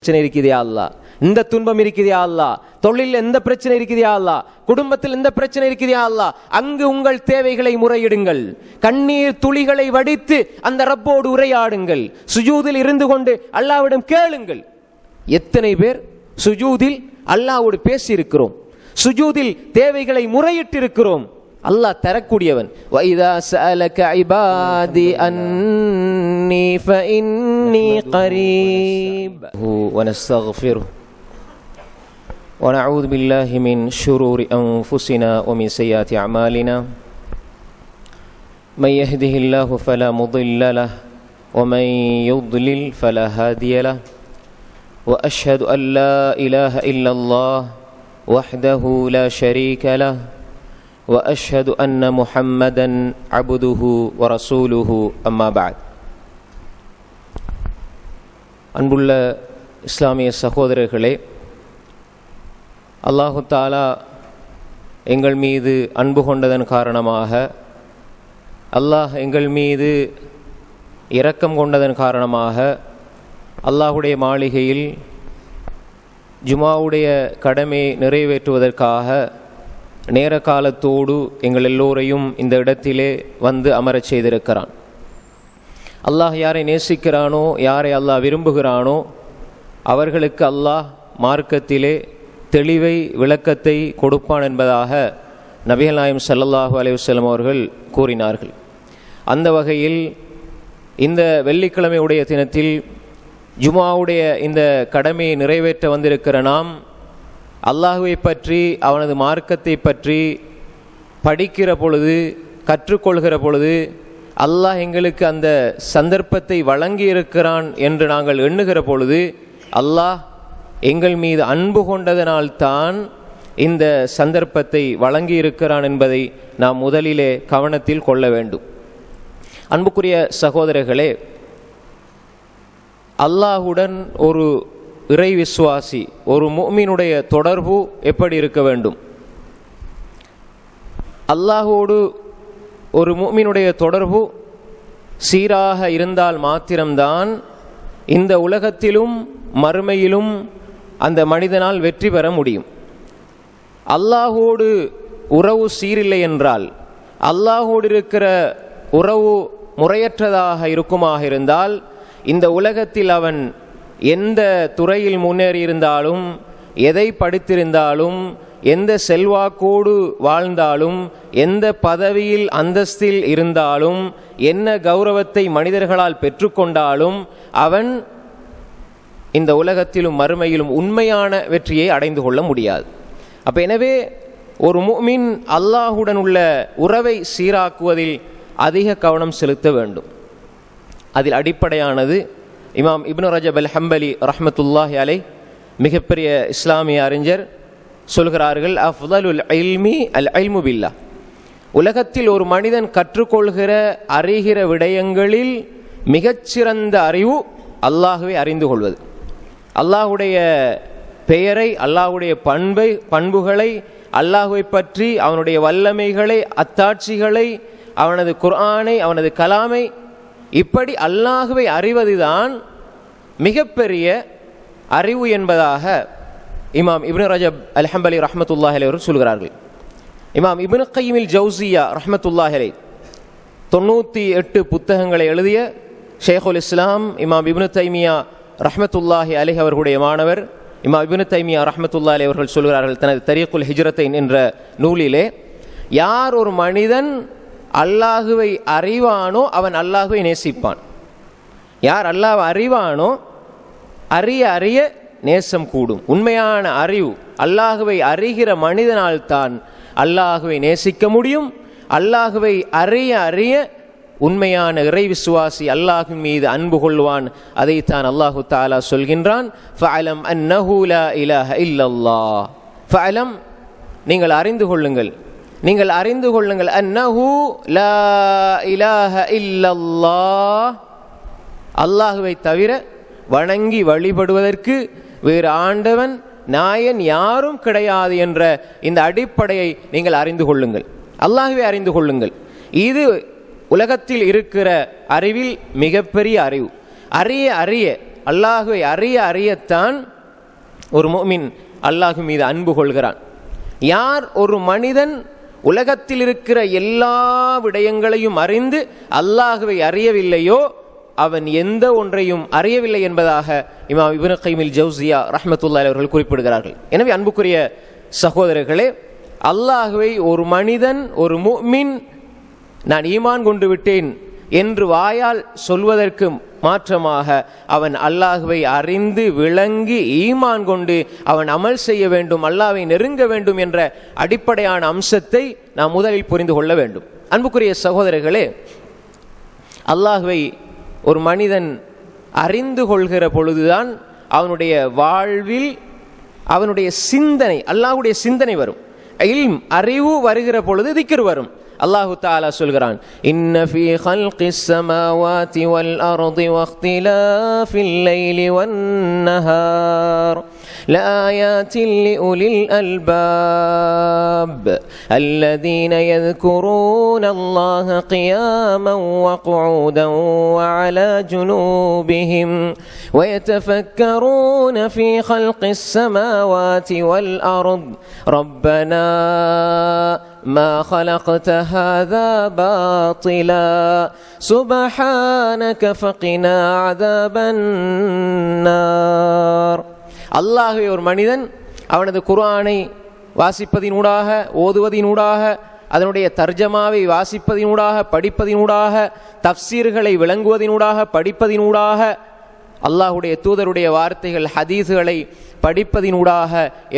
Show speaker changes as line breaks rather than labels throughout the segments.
பிரச்சனை இருக்குதா அல்லாஹ், இந்த துன்பம் இருக்குதா அல்லாஹ், தொழிலில் எந்த பிரச்சனை இருக்குதா அல்லாஹ், குடும்பத்தில் எந்த பிரச்சனை இருக்குதா அல்லாஹ், அங்கு உங்கள் தேவைகளை முறையிடுங்கள். கண்ணீர் துளிகளை வடித்து அந்த ரப்போடு உரையாடுங்கள். சுஜூதில் இருந்து கொண்டு அல்லாஹ்விடம் கேளுங்கள். எத்தனை பேர் சுஜூதில் அல்லாஹ்வோடு பேசி இருக்கிறோம், சுஜூதில் தேவைகளை முறையிட்டு இருக்கிறோம். அல்லாஹ் தரக்கூடியவன். وَإِذَا سَأَلَكَ عِبَادِي أَنِّي فَإِنِّي قَرِيبٌ وَنَسْتَغْفِرُهُ وَنَعُوذُ بِاللَّهِ مِنْ شُرُورِ أَنفُسِنَا وَمِنْ سَيِّئَاتِ أَعْمَالِنَا مَنْ يَهْدِهِ اللَّهُ فَلَا مُضِلَّ لَهُ وَمَنْ يُضْلِلْ فَلَا هَادِيَ لَهُ وَأَشْهَدُ أَنْ لَا إِلَهَ إِلَّا اللَّهُ وَحْدَهُ لَا شَرِيكَ لَهُ وَأَشْهَدُ أَنَّ مُحَمَّدًا عَبْدُهُ وَرَسُولُهُ أَمَّا بَعْدُ. அன்புள்ள இஸ்லாமிய சகோதரர்களே, அல்லாஹு தஆலா எங்கள் மீது அன்பு கொண்டதன் காரணமாக, அல்லாஹ் எங்கள் மீது இரக்கம் கொண்டதன் காரணமாக, அல்லாஹுடைய மாளிகையில் ஜுமாவுடைய கடமையை நிறைவேற்றுவதற்காக நேர காலத்தோடு எங்கள் எல்லோரையும் இந்த இடத்திலே வந்து அமரச் செய்திருக்கிறான். அல்லாஹ் யாரை நேசிக்கிறானோ, யாரை அல்லாஹ் விரும்புகிறானோ அவர்களுக்கு அல்லாஹ் மார்க்கத்திலே தெளிவை விளக்கத்தை கொடுப்பான் என்பதாக நபிகள் நாயகம் ஸல்லல்லாஹு அலைஹி வஸல்லம் அவர்கள் கூறினார்கள். அந்த வகையில் இந்த வெள்ளிக்கிழமையுடைய தினத்தில் ஜுமாவுடைய இந்த கடமையை நிறைவேற்ற வந்திருக்கிற நாம் அல்லாஹுவை பற்றி, அவனது மார்க்கத்தை பற்றி படிக்கிற பொழுது, கற்றுக்கொள்கிற பொழுது அல்லாஹ் எங்களுக்கு அந்த சந்தர்ப்பத்தை வழங்கி இருக்கிறான் என்று நாங்கள் எண்ணுகிற பொழுது, அல்லாஹ் எங்கள் மீது அன்பு கொண்டதனால்தான் இந்த சந்தர்ப்பத்தை வழங்கி இருக்கிறான் என்பதை நாம் முதலிலே கவனத்தில் கொள்ள வேண்டும். அன்புக்குரிய சகோதரர்களே, அல்லாஹுடன் ஒரு இறை விசுவாசி, ஒரு முஃமினுடைய தொடர்பு எப்படி இருக்க வேண்டும்? அல்லாஹோடு ஒரு முஃமினுடைய தொடர்பு சீராக இருந்தால் மாத்திரம்தான் இந்த உலகத்திலும் மறுமையிலும் அந்த மனிதனால் வெற்றி பெற முடியும். அல்லாஹோடு உறவு சீரில்லை என்றால், அல்லாஹோடு இருக்கிற உறவு முறையற்றதாக இருக்குமாக இருந்தால், இந்த உலகத்தில் அவன் எந்த துறையில் முன்னேறியிருந்தாலும், எதை படித்திருந்தாலும், எந்த செல்வாக்கோடு வாழ்ந்தாலும், எந்த பதவியில் அந்தஸ்தில் இருந்தாலும், என்ன கௌரவத்தை மனிதர்களால் பெற்றுக்கொண்டாலும், அவன் இந்த உலகத்திலும் மறுமையிலும் உண்மையான வெற்றியை அடைந்து கொள்ள முடியாது. அப்போ எனவே ஒரு முஃமின் அல்லாஹுடன் உள்ள உறவை சீராக்குவதில் அதிக கவனம் செலுத்த வேண்டும். அதில் அடிப்படையானது இமாம் இப்னு ரஜப் அல் ஹம்பலி ரஹ்மத்துல்லாஹி அலைஹ், மிகப்பெரிய இஸ்லாமிய அறிஞர், சொல்கிறார்கள், அஃதலுல் இல்மி அல் இல்மு பில்லாஹ். உலகத்தில் ஒரு மனிதன் கற்றுக்கொள்கிற அறிகிற விடயங்களில் மிகச்சிறந்த அறிவு அல்லாஹுவை அறிந்து கொள்வது. அல்லாஹுடைய பெயரை, அல்லாஹுடைய பண்புகளை, அல்லாஹுவை பற்றி அவனுடைய வல்லமைகளை, அத்தாட்சிகளை, அவனது குர்ஆனை, அவனது கலாமை, இப்படி அல்லாஹுவை அறிவதுதான் மிகப்பெரிய அறிவு என்பதாக இமாம் இப்னு ரஜப் அல் ஹம்பலி ரஹ்மத்துல்லாஹி அலைஹி அவர்கள் சொல்கிறார்கள். இமாம் இப்னு கையிமில் ஜௌசியா ரஹ்மத்துல்லாஹி அலைஹி 98 புத்தகங்களை எழுதிய ஷேகுல் இஸ்லாம் இமாம் இப்னு தைமியா ரஹ்மத்துல்லாஹி அலைஹி அவர்களுடைய மாணவர் இமாம் இப்னு தைமியா ரஹ்மத்துல்லாஹி அலைஹி அவர்கள் சொல்கிறார்கள் தனது தரீக்குல் ஹிஜ்ரத்தைன் என்ற நூலிலே, யார் ஒரு மனிதன் அல்லாஹுவை அறிவானோ அவன் அல்லாஹுவை நேசிப்பான். யார் அல்லாஹ்வை அறிவானோ அறிய அறிய நேசம் கூடும். உண்மையான அறிவு, அல்லாஹுவை அறிகிற மனிதனால் தான் அல்லாஹுவை நேசிக்க முடியும். அல்லாஹுவை அறிய அறிய உண்மையான இறை விசுவாசி அல்லாஹ்வின் மீது அன்பு கொள்வான். அதைத்தான் அல்லாஹு தஆலா சொல்கின்றான், ஃபஅலம் அன்னஹு லா இலாஹ இல்லல்லாஹ். ஃபஅலம், நீங்கள் அறிந்து கொள்ளுங்கள், நீங்கள் அறிந்து கொள்ளுங்கள், அன்னஹு லா இலாஹ இல்லல்லாஹ், அல்லாஹுவை தவிர வணங்கி வழிபடுவதற்கு வேறு ஆண்டவன் நாயன் யாரும் கிடையாது என்ற இந்த அடிப்படையை நீங்கள் அறிந்து கொள்ளுங்கள். அல்லாஹுவை அறிந்து கொள்ளுங்கள். இது உலகத்தில் இருக்கிற அறிவில் மிகப்பெரிய அறிவு. அறிய அறிய அல்லாஹுவை அறியத்தான் ஒரு முஃமின் அல்லாஹ் மீது அன்பு கொள்கிறான். யார் ஒரு மனிதன் உலகத்தில் இருக்கிற எல்லா விடயங்களையும் அறிந்து அல்லாஹுவை அறியவில்லையோ அவன் எந்த ஒன்றையும் அறியவில்லை என்பதாக இமாம் இப்னு கைம் அல் ஜௌஸியா ரஹ்மத்துல்லாஹி அவர்கள் குறிப்பிடுகிறார்கள். எனவே அன்புக்குரிய சகோதரர்களே, அல்லாஹுவை ஒரு மனிதன், ஒரு முஃமின் நான் ஈமான் கொண்டு விட்டேன் என்று வாயால் சொல்வதற்கு மாற்றமாக அவன் அல்லாஹுவை அறிந்து விளங்கி ஈமான் கொண்டு அவன் அமல் செய்ய வேண்டும், அல்லாஹ்வை நெருங்க வேண்டும் என்ற அடிப்படையான அம்சத்தை நாம் முதலில் புரிந்து கொள்ள வேண்டும். அன்புக்குரிய சகோதரர்களே, அல்லாஹுவை ஒரு மனிதன் அறிந்து கொள்கிற பொழுதுதான் அவனுடைய வாழ்வில் அவனுடைய சிந்தனை, அல்லாஹ்வுடைய சிந்தனை வரும். இல்ம், அறிவு வருகிற பொழுது திக்ர் வரும். அல்லாஹு தஆலா சொல்கிறான், இன்ன ஃபீ ஹல்கிஸ் ஸமாவாதி வல் அர்தி வக்திலாஃபில் லைலி வன் நஹார் லஆயாத்தின் லிஉலில் அல்பாப் அல்லதீன யذ்குரூன அல்லாஹ கியாமன் வகுஊதன் வஅலா ஜுனூபிஹிம் வயதஃபக்கரூன ஃபீ ஹல்கிஸ் ஸமாவாதி வல் அர்தி ரப்பனா ما خلقت هذا باطلا سبحانك فقنا عذاب النار. அல்லாஹ்வை ஒரு மனிதன் அவனது குர்ஆனை வாசிப்பதினூடாக, ஓதுவதினூடாக, அதனுடைய தர்ஜமாவை வாசிப்பதினூடாக, படிப்பதினூடாக, தஃப்சீர்களை விளங்குவதினூடாக, படிப்பதினூடாக, அல்லாஹ்வுடைய தூதருடைய வார்த்தைகள் ஹதீஸ்களை படிப்பதினூடாக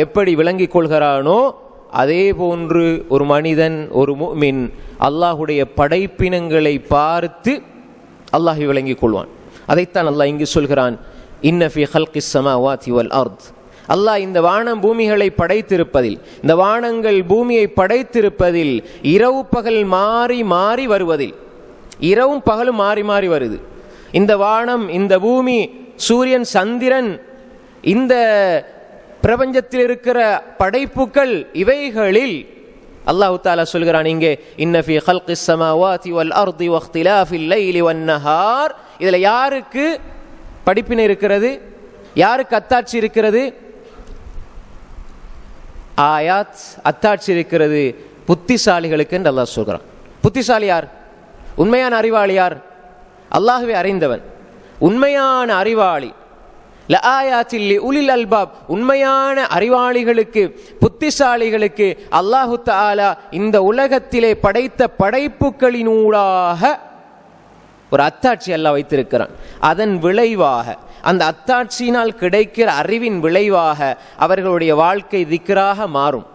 எப்படி விளங்கிக் கொள்கிறானோ அதே போன்று ஒரு மனிதன், ஒரு முஃமின் அல்லாஹுடைய படைப்பினங்களை பார்த்து அல்லாஹை விளங்கிக் கொள்வான். அதைத்தான் அல்லாஹ் இங்கு சொல்கிறான், இன்ன ஃபீ ஹல்கிஸ் ஸமாவாதி வல் அர்த். அல்லாஹ் இந்த வானம் பூமிகளை படைத்திருப்பதில், இந்த வானங்கள் பூமியை படைத்திருப்பதில், இரவு பகல் மாறி மாறி வருவதில், இரவும் பகலும் மாறி மாறி வருது. இந்த வானம், இந்த பூமி, சூரியன், சந்திரன், இந்த பிரபஞ்சத்தில் இருக்கிற படைப்புகள், இவைகளில் அல்லாஹ் தஆலா சொல்கிறான் இங்கே, இன்ன ஃபீ ஹல்கிஸ் ஸமாவாதி வல் அர்தி வக்திலாஃபில் லைலி வன் நஹார். இதுல யாருக்கு படிப்பினை இருக்கிறது? யாருக்கு அத்தாட்சி இருக்கிறது? ஆயாத், அத்தாட்சி இருக்கிறது புத்திசாலிகளுக்கு என்று அல்லாஹ் சொல்கிறான். புத்திசாலி யார்? உண்மையான அறிவாளி யார்? அல்லாஹ்வை அறிந்தவன். உண்மையான அறிவாளி லஆயாத்தில் லிஉலில் அல்பாப், உண்மையான அறிவாளிகளுக்கு, புத்திசாலிகளுக்கு அல்லாஹு தஆலா இந்த உலகத்திலே படைத்த படைப்புகளினூடாக ஒரு அத்தாட்சி அல்லாஹ் வைத்திருக்கிறான். அதன் விளைவாக, அந்த அத்தாட்சியினால் கிடைக்கிற அறிவின் விளைவாக அவர்களுடைய வாழ்க்கை திக்ராக மாறும்.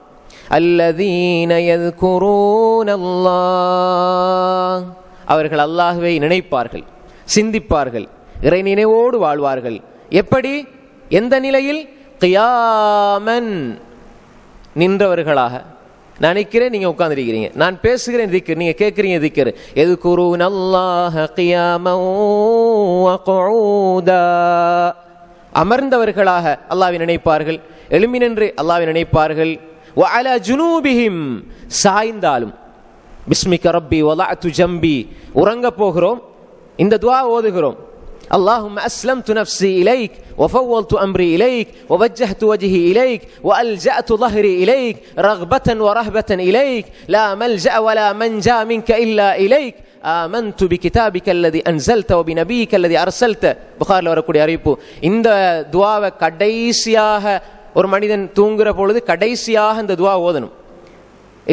அல்லதீன யذ்குரூன அல்லாஹ், அவர்கள் அல்லாஹ்வை நினைப்பார்கள், சிந்திப்பார்கள், இறை நினைவோடு வாழ்வார்கள். எப்படி? எந்த நிலையில்? கியாமன், நின்றவர்களாக. நான் நிற்கிறேன், நீங்க உட்கார்ந்திருக்கிறீங்க, நான் பேசுகிறேன் திக்ர், நீங்க கேட்கிறீங்க திக்ர். யذ்குரூன அல்லாஹ கியாமன் வகுஊதா, அமர்ந்தவர்களாக அல்லாஹ்வை நினைப்பார்கள், எழும்பி நின்று அல்லாஹ்வை நினைப்பார்கள். வஅலா ஜுனூபிஹிம், சாய்ந்தாலும். பிஸ்மிக ரப்பி வலஅது ஜம்பி, உறங்க போகிறோம், இந்த துஆ ஓதுகிறோம். اللهم أسلمت نفسي إليك وفوضت أمري إليك ووجهت وجهي إليك وألجأت ظهري إليك رغبة ورهبة إليك لا ملجأ ولا منجا منك إلا إليك آمنت بكتابك الذي أنزلت وبنبيك الذي أرسلت. புகாரில் வரக்கூடிய அறிவிப்பு. இந்த துஆவை கடைசியாக ஒரு மனிதன் தூங்குற பொழுது கடைசியாக இந்த துஆ ஓதணும்.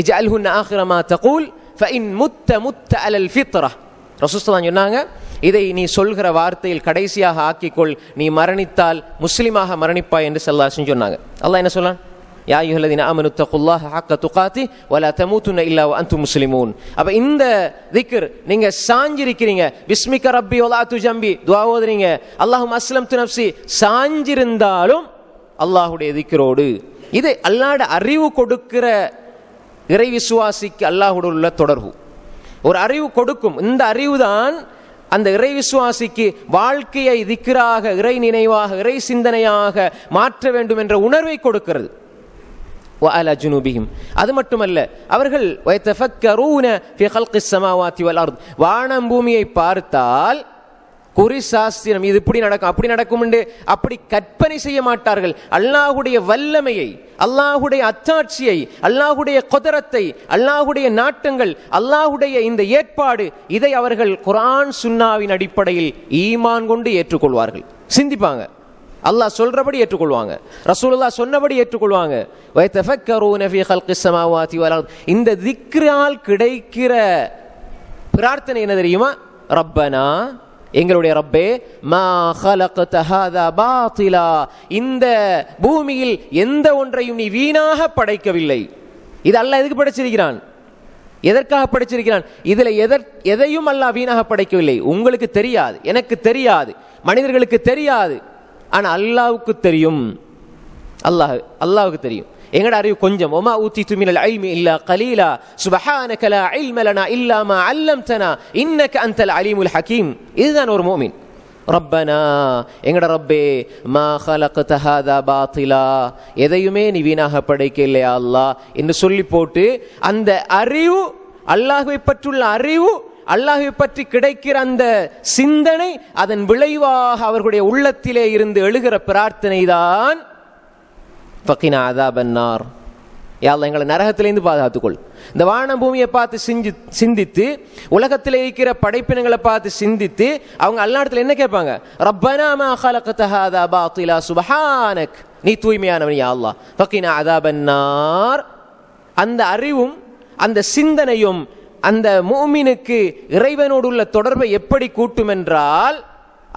இஜ்அல்ஹுன்ன ஆகிர மா தகூல் ஃபஇன் முத்த முத்த அலல் ஃபித்ரா. ரசூல் ஸல்லல்லாஹு அலைஹி வஸல்லம் சொன்னாங்க, இதை நீ சொல்கிற வார்த்தையில் கடைசியாக ஆக்கிக்கொள், நீ மரணித்தால் முஸ்லிமாக மரணிப்பாய் என்று ஸல்லல்லாஹு அலைஹி வஸல்லம் சொன்னாங்க. அல்லாஹ் என்ன சொல்றான்? யா அய்யுஹல்லதீன ஆமனு தக்குல்லாஹ ஹக்க துகாத்தி வலா தமூதுன்ன இல்லா வஅன்தும் முஸ்லிமூன். அப்ப இந்த திக்ர், நீங்க சாஞ்சிருக்கிறீங்க, பிஸ்மிக ரப்பி வலஅது ஜம்பி துஆ ஓதுறீங்க, அல்லாஹும்ம அஸ்லம்து நஃப்ஸி, சாஞ்சிருந்தாலும் அல்லாஹ்வுடைய திக்ரோடு. இது அல்லாஹ்வுடைய அறிவு கொடுக்கிற இறை விசுவாசிக்கு அல்லாஹ்வோடு உள்ள தொடர்பு. ஒரு அறிவு கொடுக்கும், இந்த அறிவுதான் அந்த இறை விசுவாசிக்கு வாழ்க்கையை திக்ராக, இறை நினைவாக, இறை சிந்தனையாக மாற்ற வேண்டும் என்ற உணர்வை கொடுக்கிறது. வஅலா ஜுனூபிஹிம், அது மட்டுமல்ல, அவர்கள் வயதஃபக்கரூன ஃபீ ஹல்கிஸ் ஸமாவாதி வல் அர்த், வானம் பூமியை பார்த்தால் குறி சாஸ்திரம் இது இப்படி நடக்கும் அப்படி நடக்கும் என்று அப்படி கற்பனை செய்ய மாட்டார்கள். அல்லாஹுடைய வல்லமையை, அல்லாஹுடைய அத்தாட்சியை, அல்லாஹுடைய குதரத்தை, அல்லாஹுடைய நாட்டங்கள், அல்லாஹுடைய இந்த ஏற்பாடு, இதை அவர்கள் குர்ஆன் சுன்னாவின் அடிப்படையில் ஈமான் கொண்டு ஏற்றுக்கொள்வார்கள். சிந்திப்பாங்க, அல்லாஹ் சொல்றபடி ஏற்றுக்கொள்வாங்க, ரசூலுல்லாஹ் சொன்னபடி ஏற்றுக்கொள்வாங்க. வயதஃபக்கரூன ஃபீ ஹல்கிஸ் ஸமாவாதி வல் அர்த். இந்த திக்ரால் கிடைக்கிற பிரார்த்தனை என்ன தெரியுமா? ரப்பனா, எங்களுடைய ரப்பே, மா ஹலக்த ஹாதா பாத்திலா, இந்த பூமியில் எந்த ஒன்றையும் நீ வீணாக படைக்கவில்லை. இது அல்லாஹ் எதுக்கு படைச்சிருக்கிறான்? எதற்காக படைச்சிருக்கிறான்? இதுல எதையும் அல்லாஹ் வீணாக படைக்கவில்லை. உங்களுக்கு தெரியாது, எனக்கு தெரியாது, மனிதர்களுக்கு தெரியாது, ஆனா அல்லாஹ்வுக்கு தெரியும். அல்லாஹ்வுக்கு தெரியும். எங்கட அறிவு கொஞ்சம். ஒமா ஊத்திது மினல் இல்மி இல்லா கலீலா சுப்ஹானக லா இல்ம லனா இல்லா மா அல்லம்தனா இன்னக அன்தல் அலீமுல் ஹகீம். இதுதான் ஒரு முஃமின். ரப்பனா, எங்கட ரப்பே, மா ஹலக்த ஹாதா பாத்திலா, எதையுமே நீ வீணாக படைக்கலையா அல்லாஹ் என்று சொல்லி போட்டு அந்த அறிவு, அல்லாஹ்வை பற்றியுள்ள அறிவு, அல்லாஹ்வை பற்றி கிடைக்கிற அந்த சிந்தனை, அதன் விளைவாக அவர்களுடைய உள்ளத்திலே இருந்து எழுகிற பிரார்த்தனை தான் ஃபகினா அஸாபன்னார். யா அல்லாஹ், எங்களை நரகத்திலிருந்து பாதுகாத்துக்கொள். இந்த வான பூமியை பார்த்து சிந்தித்து, உலகத்தில் இருக்கிற படைப்பினங்களை பார்த்து சிந்தித்து அவங்க அல்லாஹ்விடத்தில் என்ன கேட்பாங்க? ரப்பனா மா ஹலக்த ஹாதா பாத்திலா சுப்ஹானக், நீ தூய்மையானவன் யா அல்லாஹ், ஃபகினா அஸாபன்னார். அந்த அறிவும் அந்த சிந்தனையும் அந்த முஃமினுக்கு இறைவனோடு உள்ள தொடர்பை எப்படி கூட்டும் என்றால்,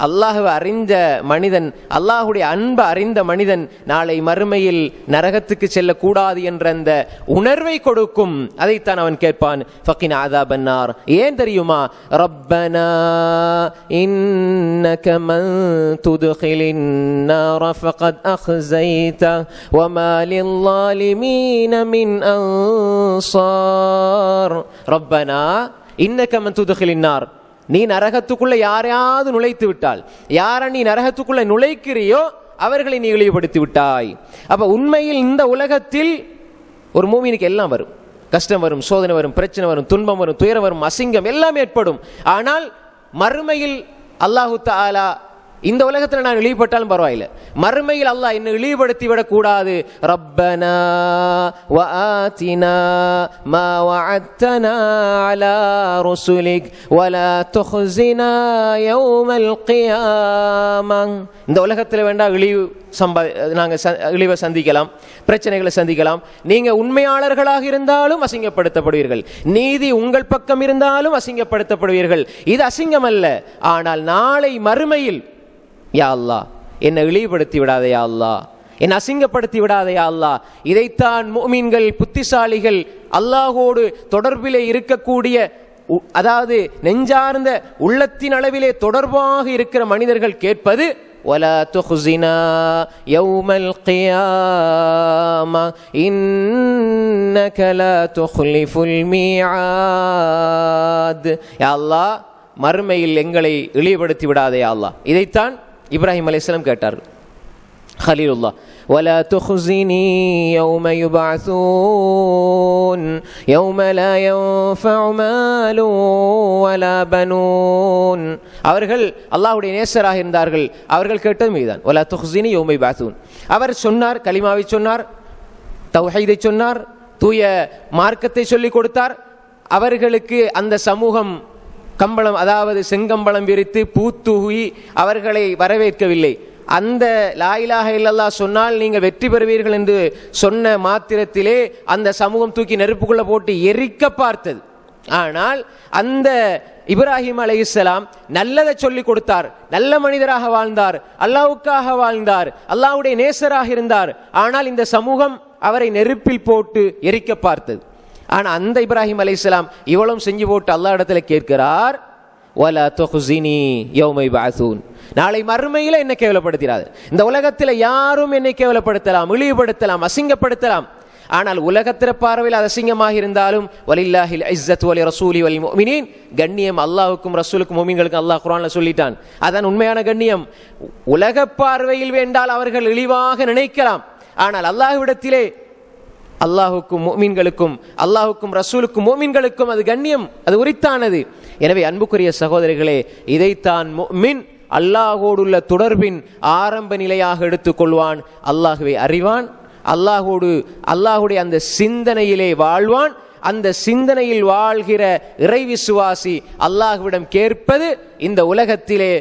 அல்லாஹ்வை அறிந்த மனிதன், அல்லாஹுடைய அன்பை அறிந்த மனிதன் நாளை மறுமையில் நரகத்துக்கு செல்லக்கூடாது என்ற அந்த உணர்வை கொடுக்கும். அதைத்தான் அவன் கேட்பான், ஃபகினா அஸாபன்னார். ஏன் தெரியுமா? ரப்பனா இன்னக மன் துத்கிலின் நார ஃபகத் அக்ஸைத வமா லில்-ஸாலிமீன மின் அன்சார். ரப்பனா இன்னக மன் துத்கிலின் நார், நீ நரகத்துக்குள்ள யாரையாவது நுழைத்து விட்டால், யாரை நீ நரகத்துக்குள்ள நுழைக்கிறியோ அவர்களை நீ இழிவுபடுத்தி விட்டாய். அப்ப உண்மையில் இந்த உலகத்தில் ஒரு மூமினுக்கு எல்லாம் வரும், கஷ்டம் வரும், சோதனை வரும், பிரச்சனை வரும், துன்பம் வரும், துயரம் வரும், அசிங்கம் எல்லாம் ஏற்படும். ஆனால் மறுமையில் அல்லாஹு தஆலா, இந்த உலகத்தில் நான் இழிவுபட்டாலும் பரவாயில்லை, மறுமையில் அல்லாஹ் என்னை இழிவுபடுத்தி விடக்கூடாது. ரப்பனா வ ஆதினா மா வஅத்தனா அலா ருசுலிக் வலா துஹ்ஸினா யௌமல் கியாமா. இந்த உலகத்தில் வேண்டாம் நாங்கள் இழிவை சந்திக்கலாம், பிரச்சனைகளை சந்திக்கலாம். நீங்க உண்மையாளர்களாக இருந்தாலும் அசிங்கப்படுத்தப்படுவீர்கள், நீதி உங்கள் பக்கம் இருந்தாலும் அசிங்கப்படுத்தப்படுவீர்கள். இது அசிங்கம் அல்ல. ஆனால் நாளை மறுமையில் யா அல்லாஹ், என்னை இழிவுபடுத்தி விடாதே யா அல்லாஹ், என்னை அசிங்கப்படுத்தி விடாதே யா அல்லாஹ். இதைத்தான் முஃமின்கள், புத்திசாலிகள், அல்லாஹோடு தொடர்பிலே இருக்கக்கூடிய, அதாவது நெஞ்சார்ந்த உள்ளத்தின் அளவிலே தொடர்பாக இருக்கிற மனிதர்கள் கேட்பது, வலா துஹ்ஸினா யௌமல் கியாமா இன்னக லா துக்லிஃபுல் மீஆத். யா அல்லாஹ், மறுமையில் எங்களை இழிவுபடுத்தி விடாதே யா அல்லாஹ். இதைத்தான் இப்ராஹிம் அலைஹிஸ்ஸலாம் கேட்டார்கள், خليل ولا تخزني يوم يبعثون يوم لا ينفع مال ولا بنون. அவர்கள் அல்லாஹ்வுடைய நேசராக இருந்தார்கள். அவர்கள் கேட்டது மீதான் ولا تخزني يوم يبعثون. அவர் சொன்னார், கலிமாவை சொன்னார், தௌஹீதை சொன்னார், தூய மார்க்கத்தை சொல்லிக் கொடுத்தார். அவர்களுக்கு அந்த சமூகம் கம்பளம், அதாவது செங்கம்பளம் விரித்து பூத்தூகி அவர்களை வரவேற்கவில்லை. அந்த லா இலாஹ இல்லல்லாஹ் சொன்னால் நீங்கள் வெற்றி பெறுவீர்கள் என்று சொன்ன மாத்திரத்திலே அந்த சமூகம் தூக்கி நெருப்புக்குள்ள போட்டு எரிக்க பார்த்தது. ஆனால் அந்த இப்ராஹிம் அலைஹிஸ்ஸலாம் நல்லதை சொல்லிக் கொடுத்தார், நல்ல மனிதராக வாழ்ந்தார், அல்லாஹ்வுக்காக வாழ்ந்தார், அல்லாஹ்வுடைய நேசராக இருந்தார். ஆனால் இந்த சமூகம் அவரை நெருப்பில் போட்டு எரிக்க பார்த்தது. ஆனா அந்த இப்ராஹிம் அலைஹிஸ்ஸலாம் இவ்வளவு செஞ்சு போட்டு அல்லாஹ் இடத்துல கேட்கிறார், வலா துஹ்ஸினி யௌம யுபஅஸூன். நாளை மறுமையில என்னை கேவலப்படுத்திடாது. இந்த உலகத்தில் யாரும் என்னை கேவலப்படுத்தலாம், இழிவுபடுத்தலாம், அசிங்கப்படுத்தலாம். ஆனால் உலகத்திற பார்வையில் அது அசிங்கமாக இருந்தாலும் வலில்லாஹில் இஸ்ஸத்து வலி ரசூலி வல் முஃமினீன், கண்ணியம் அல்லாஹ்வுக்கும் ரசூலுக்கும் முஃமின்களுக்கும் அல்லாஹ் குர்ஆன்ல சொல்லிட்டான். அதான் உண்மையான கண்ணியம். உலக பார்வையில் வேண்டால் அவர்கள் இழிவாக நினைக்கலாம், ஆனால் அல்லாஹ்விடத்திலே அல்லாஹுக்கும் முஃமின்களுக்கும், அல்லாஹுக்கும் ரசூலுக்கும் முஃமின்களுக்கும் அது கண்ணியம், அது உரித்தானது. எனவே அன்புக்குரிய சகோதரிகளே, இதைத்தான் முஃமின் அல்லாஹோடுள்ள தொடர்பின் ஆரம்ப நிலையாக எடுத்துக்கொள்வான். அல்லாஹுவை அறிவான், அல்லாஹுடைய அந்த சிந்தனையிலே வாழ்வான். அந்த சிந்தனையில் வாழ்கிற இறை விசுவாசி அல்லாஹ்விடம் கேட்பது, இந்த உலகத்திலே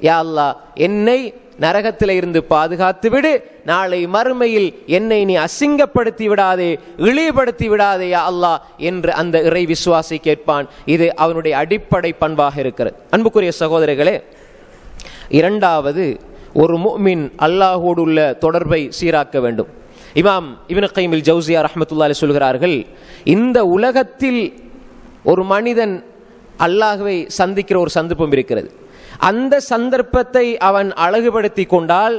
யா அல்லாஹ் என்னை நரகத்திலே இருந்து பாதுகாத்து விடு, நாளை மறுமையில் என்னை நீ அசிங்கப்படுத்தி விடாதே, இழிவுபடுத்தி விடாதே யா அல்லாஹ் என்று அந்த இறை விசுவாசி கேட்பான். இது அவனுடைய அடிப்படை பண்பாக இருக்கிறது. அன்புக்குரிய சகோதரர்களே, இரண்டாவது, ஒரு முஃமின் அல்லாஹோடு உள்ள தொடர்பை சீராக்க வேண்டும். இமாம் இப்னு கய்யிம் அல் ஜௌஸியா ரஹ்மத்துல்லாஹி அலைஹி சொல்கிறார்கள், இந்த உலகத்தில் ஒரு மனிதன் அல்லாஹ்வை சந்திக்கிற ஒரு சந்தர்ப்பம் இருக்கிறது. அந்த சந்தர்ப்பத்தை அவன் அழகுபடுத்தி கொண்டால்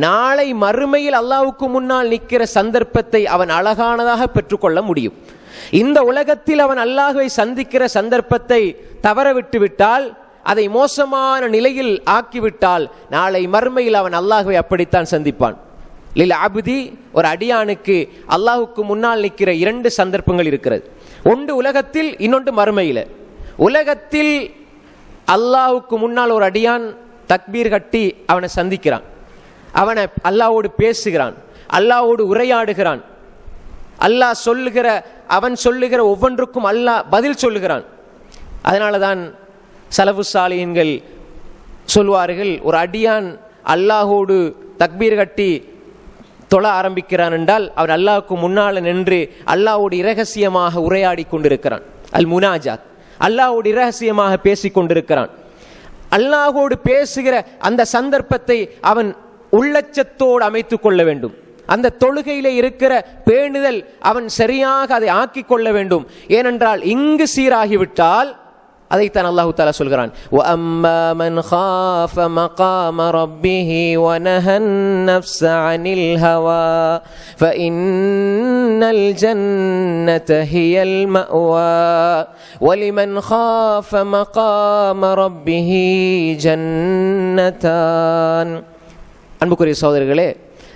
நாளை மறுமையில் அல்லாஹ்வுக்கு முன்னால் நிற்கிற சந்தர்ப்பத்தை அவன் அழகானதாக பெற்றுக்கொள்ள முடியும். இந்த உலகத்தில் அவன் அல்லாஹ்வை சந்திக்கிற சந்தர்ப்பத்தை தவறவிட்டு விட்டால், அதை மோசமான நிலையில் ஆக்கிவிட்டால், நாளை மறுமையில் அவன் அல்லாஹ்வை அப்படித்தான் சந்திப்பான். லில் அப்தி, ஒரு அடியானுக்கு அல்லாஹ்வுக்கு முன்னால் நிற்கிற இரண்டு சந்தர்ப்பங்கள் இருக்கிறது. ஒன்று உலகத்தில், இன்னொன்று மறுமையில். உலகத்தில் அல்லாஹ்வுக்கு முன்னால் ஒரு அடியான் தக்பீர் கட்டி அவனை சந்திக்கிறான், அவனை அல்லாஹ்வோடு பேசுகிறான், அல்லாஹ்வோடு உரையாடுகிறான். அவன் சொல்லுகிற ஒவ்வொன்றுக்கும் அல்லாஹ் பதில் சொல்லுகிறான். அதனால தான் சலஃபு சாலிஹீன்கள் சொல்வார்கள், ஒரு அடியான் அல்லாஹ்வோடு தக்பீர் கட்டி தொழ ஆரம்பிக்கிறான் என்றால் அவன் அல்லாஹ்வுக்கு முன்னால் நின்று அல்லாஹ்வோடு இரகசியமாக உரையாடி கொண்டிருக்கிறான். அல் முனாஜாத், அல்லாஹ்வோடு இரகசியமாக பேசிக் கொண்டிருக்கிறான். அல்லாஹ்வோடு பேசுகிற அந்த சந்தர்ப்பத்தை அவன் உள்ளச்சத்தோடு அமைத்துக் கொள்ள வேண்டும். அந்த தொழுகையிலே இருக்கிற பேணுதல் அவன் சரியாக அதை ஆக்கிக் கொள்ள வேண்டும். ஏனென்றால் இங்கு சீராகிவிட்டால், அதைத்தான் அல்லாஹு தஆலா சொல்கிறான், வஅம்மா மன் காஃப மகாம ரப்பிஹி வனஹன் நஃப்ஸ அனில் ஹவா ஃபஇன்னல் ஜன்னத ஹியல் மஅவா வலிமன் காஃப மகாம ரப்பிஹி ஜன்னதான். அன்புக்குரிய சகோதரர்களே,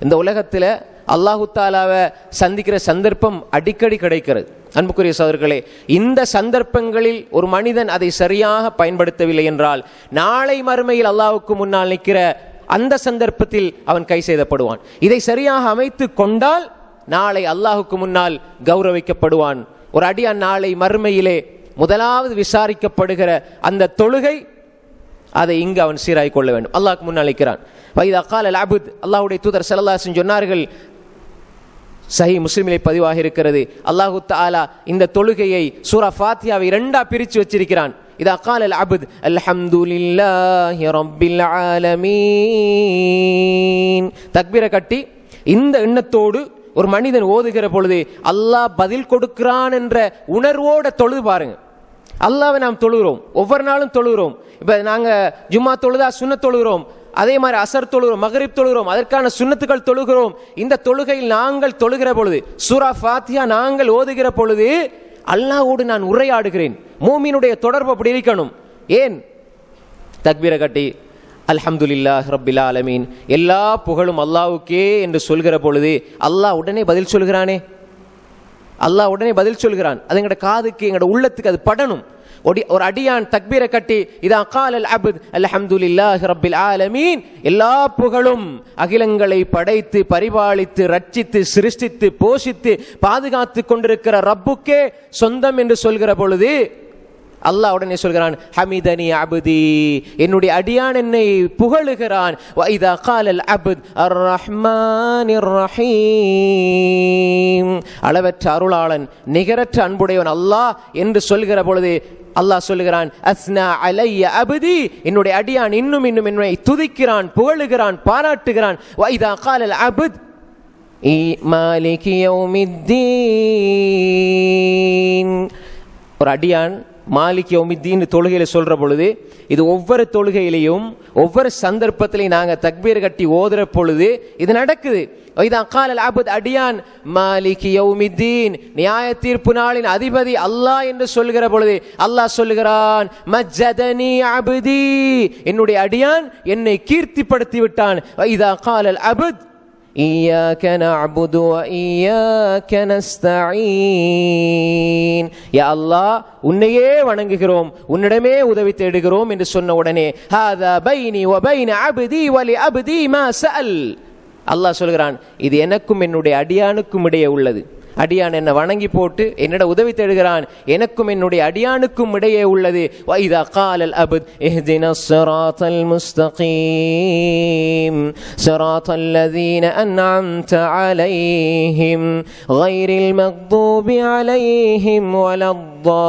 இந்த உலகத்தில் அல்லாஹு தாலாவை சந்திக்கிற சந்தர்ப்பம் அடிக்கடி கிடைக்கிறது. அன்புக்குரிய சகோதரர்களே, இந்த சந்தர்ப்பங்களில் ஒரு மனிதன் அதை சரியாக பயன்படுத்தவில்லை என்றால் நாளை மறுமையில் அல்லாஹ்வுக்கு முன்னால் நிற்கிற அந்த சந்தர்ப்பத்தில் அவன் கை செய்தப்படுவான். இதை சரியாக அமைத்து கொண்டால் நாளை அல்லாஹ்வுக்கு முன்னால் கௌரவிக்கப்படுவான். ஒரு அடியான் நாளை மறுமையிலே முதலாவது விசாரிக்கப்படுகிற அந்த தொழுகை, அதை இங்கு அவன் சீராய் கொள்ள வேண்டும். அல்லாஹ்வுக்கு முன்னால் நிற்கிறான். வைதா கால் அல் அபுத், அல்லாஹ்வுடைய தூதர் ஸல்லல்லாஹு அலைஹி வஸல்லம் சொன்னார்கள், சஹீஹ் முஸ்லிமிலே பதிவாக இருக்கிறது, அல்லாஹு தஆலா இந்த தொழுகையை சூரா ஃபாத்தியாவை இரண்டா பிரித்து வச்சிருக்கிறான். இதா கால் அல் அபுத் அல்ஹம்துலில்லாஹி ரப்பில் ஆலமீன், தக்பீரை கட்டி இந்த எண்ணத்தோடு ஒரு மனிதன் ஓதுகிற பொழுது அல்லாஹ் பதில் கொடுக்கிறான் என்ற உணர்வோட தொழுது பாருங்க. அல்லாஹ்வை நாம் தொழுகிறோம், ஒவ்வொரு நாளும் தொழுகிறோம். இப்போ நாங்கள் ஜும்மா தொழுதா சுன்னத் தொழுகிறோம், அதே மாதிரி அசர் தொழுகிறோம், மகரிப் தொழுகிறோம், அதற்கான சுன்னத்துக்கள் தொழுகிறோம். இந்த தொழுகையில் நாங்கள் தொழுகிற பொழுது, சூரா ஃபாத்தியா நாங்கள் ஓதுகிற பொழுது அல்லாஹ்வோடு நான் உரையாடுகிறேன். மூமினுடைய தொடர்பு அப்படி இருக்கணும். ஏன்? தக்பீரை கட்டி அல்ஹம்துலில்லாஹி ரப்பில் ஆலமீன், எல்லா புகழும் அல்லாஹ்வுக்கே என்று சொல்கிற பொழுது அல்லாஹ் உடனே பதில் சொல்கிறானே, அல்லாஹ் உடனே பதில் சொல்கிறான். அது எங்களோட காதுக்கு, எங்களோட உள்ளத்துக்கு அது படணும். ஒரு அடியான் தக்பீரை கட்டி இதா கால் அல் அப்த் அல்ஹம்துலில்லாஹி ரப்பில் ஆலமீன், எல்லா புகழும் அகிலங்களை படைத்து பரிபாலித்து ரட்சித்து சிருஷ்டித்து போஷித்து பாதுகாத்து கொண்டிருக்கிற ரப்புக்கே சொந்தம் என்று சொல்கிற பொழுது அல்லாஹ் உடனே சொல்கிறான், ஹமிதனி அப்தி, என்னுடைய அடியான் என்னை புகழுகிறான். வைதா கால் அல் அப்த் அர் ரஹ்மானிர் ரஹீம், அளவற்ற அருளாளன் நிகரற்ற அன்புடையவன் அல்லாஹ் என்று சொல்கிற பொழுது அல்லாஹ் சொல்லுகிறான், அஸ்னா அலைய அப்தி, என்னுடைய அடியான் இன்னும் இன்னும் என்னை துதிக்கிறான், புகழுகிறான், பாராட்டுகிறான். வைதா கால் அல் அப்த் மாலிகி யௌமித்தீன், ஒரு அடியான் மாலிக் யௌமித்தீன் தொழுகையில் சொல்ற பொழுது, இது ஒவ்வொரு தொழுகையிலையும் ஒவ்வொரு சந்தர்ப்பத்திலையும் நாங்கள் தக்பீர் கட்டி ஓதுற பொழுது இது நடக்குது. வைதா கால் அல் அப்த், அடியான் மாலிக் யௌமித்தீன், நியாய தீர்ப்பு நாளின் அதிபதி அல்லாஹ் என்று சொல்கிற பொழுது அல்லாஹ் சொல்லுகிறான், மஜ்ஜதனி அப்தி, என்னுடைய அடியான் என்னை கீர்த்திப்படுத்தி விட்டான். வைதா கால் அல் அப்த் இய்யாக நஅபுது வ இய்யாக நஸ்தஈன். யா அல்லாஹ், உன்னையே வணங்குகிறோம், உன்னிடமே உதவி தேடுகிறோம் என்று சொன்ன உடனே ஹாதா பைனி வ பைன அப்தி வ லி அப்தி மா சஅல். அல்லாஹ் சொல்கிறான், இது எனக்கும் என்னுடைய அடியானுக்கும் இடையே உள்ளது. அடியான் என்ன வணங்கி போட்டு என்னிட உதவி தேடுகிறான், எனக்கும் என்னுடைய அடியானுக்கும் இடையே உள்ளது. வைதா காலல் அபத் இஹ்தினஸ் ஸிராத்தல் முஸ்தகீம் ஸிராத்தல் லதீன அன்அம்த அலைஹிம் கைரில் மக்தூபி அலைஹிம் வலத்தால்லீன்.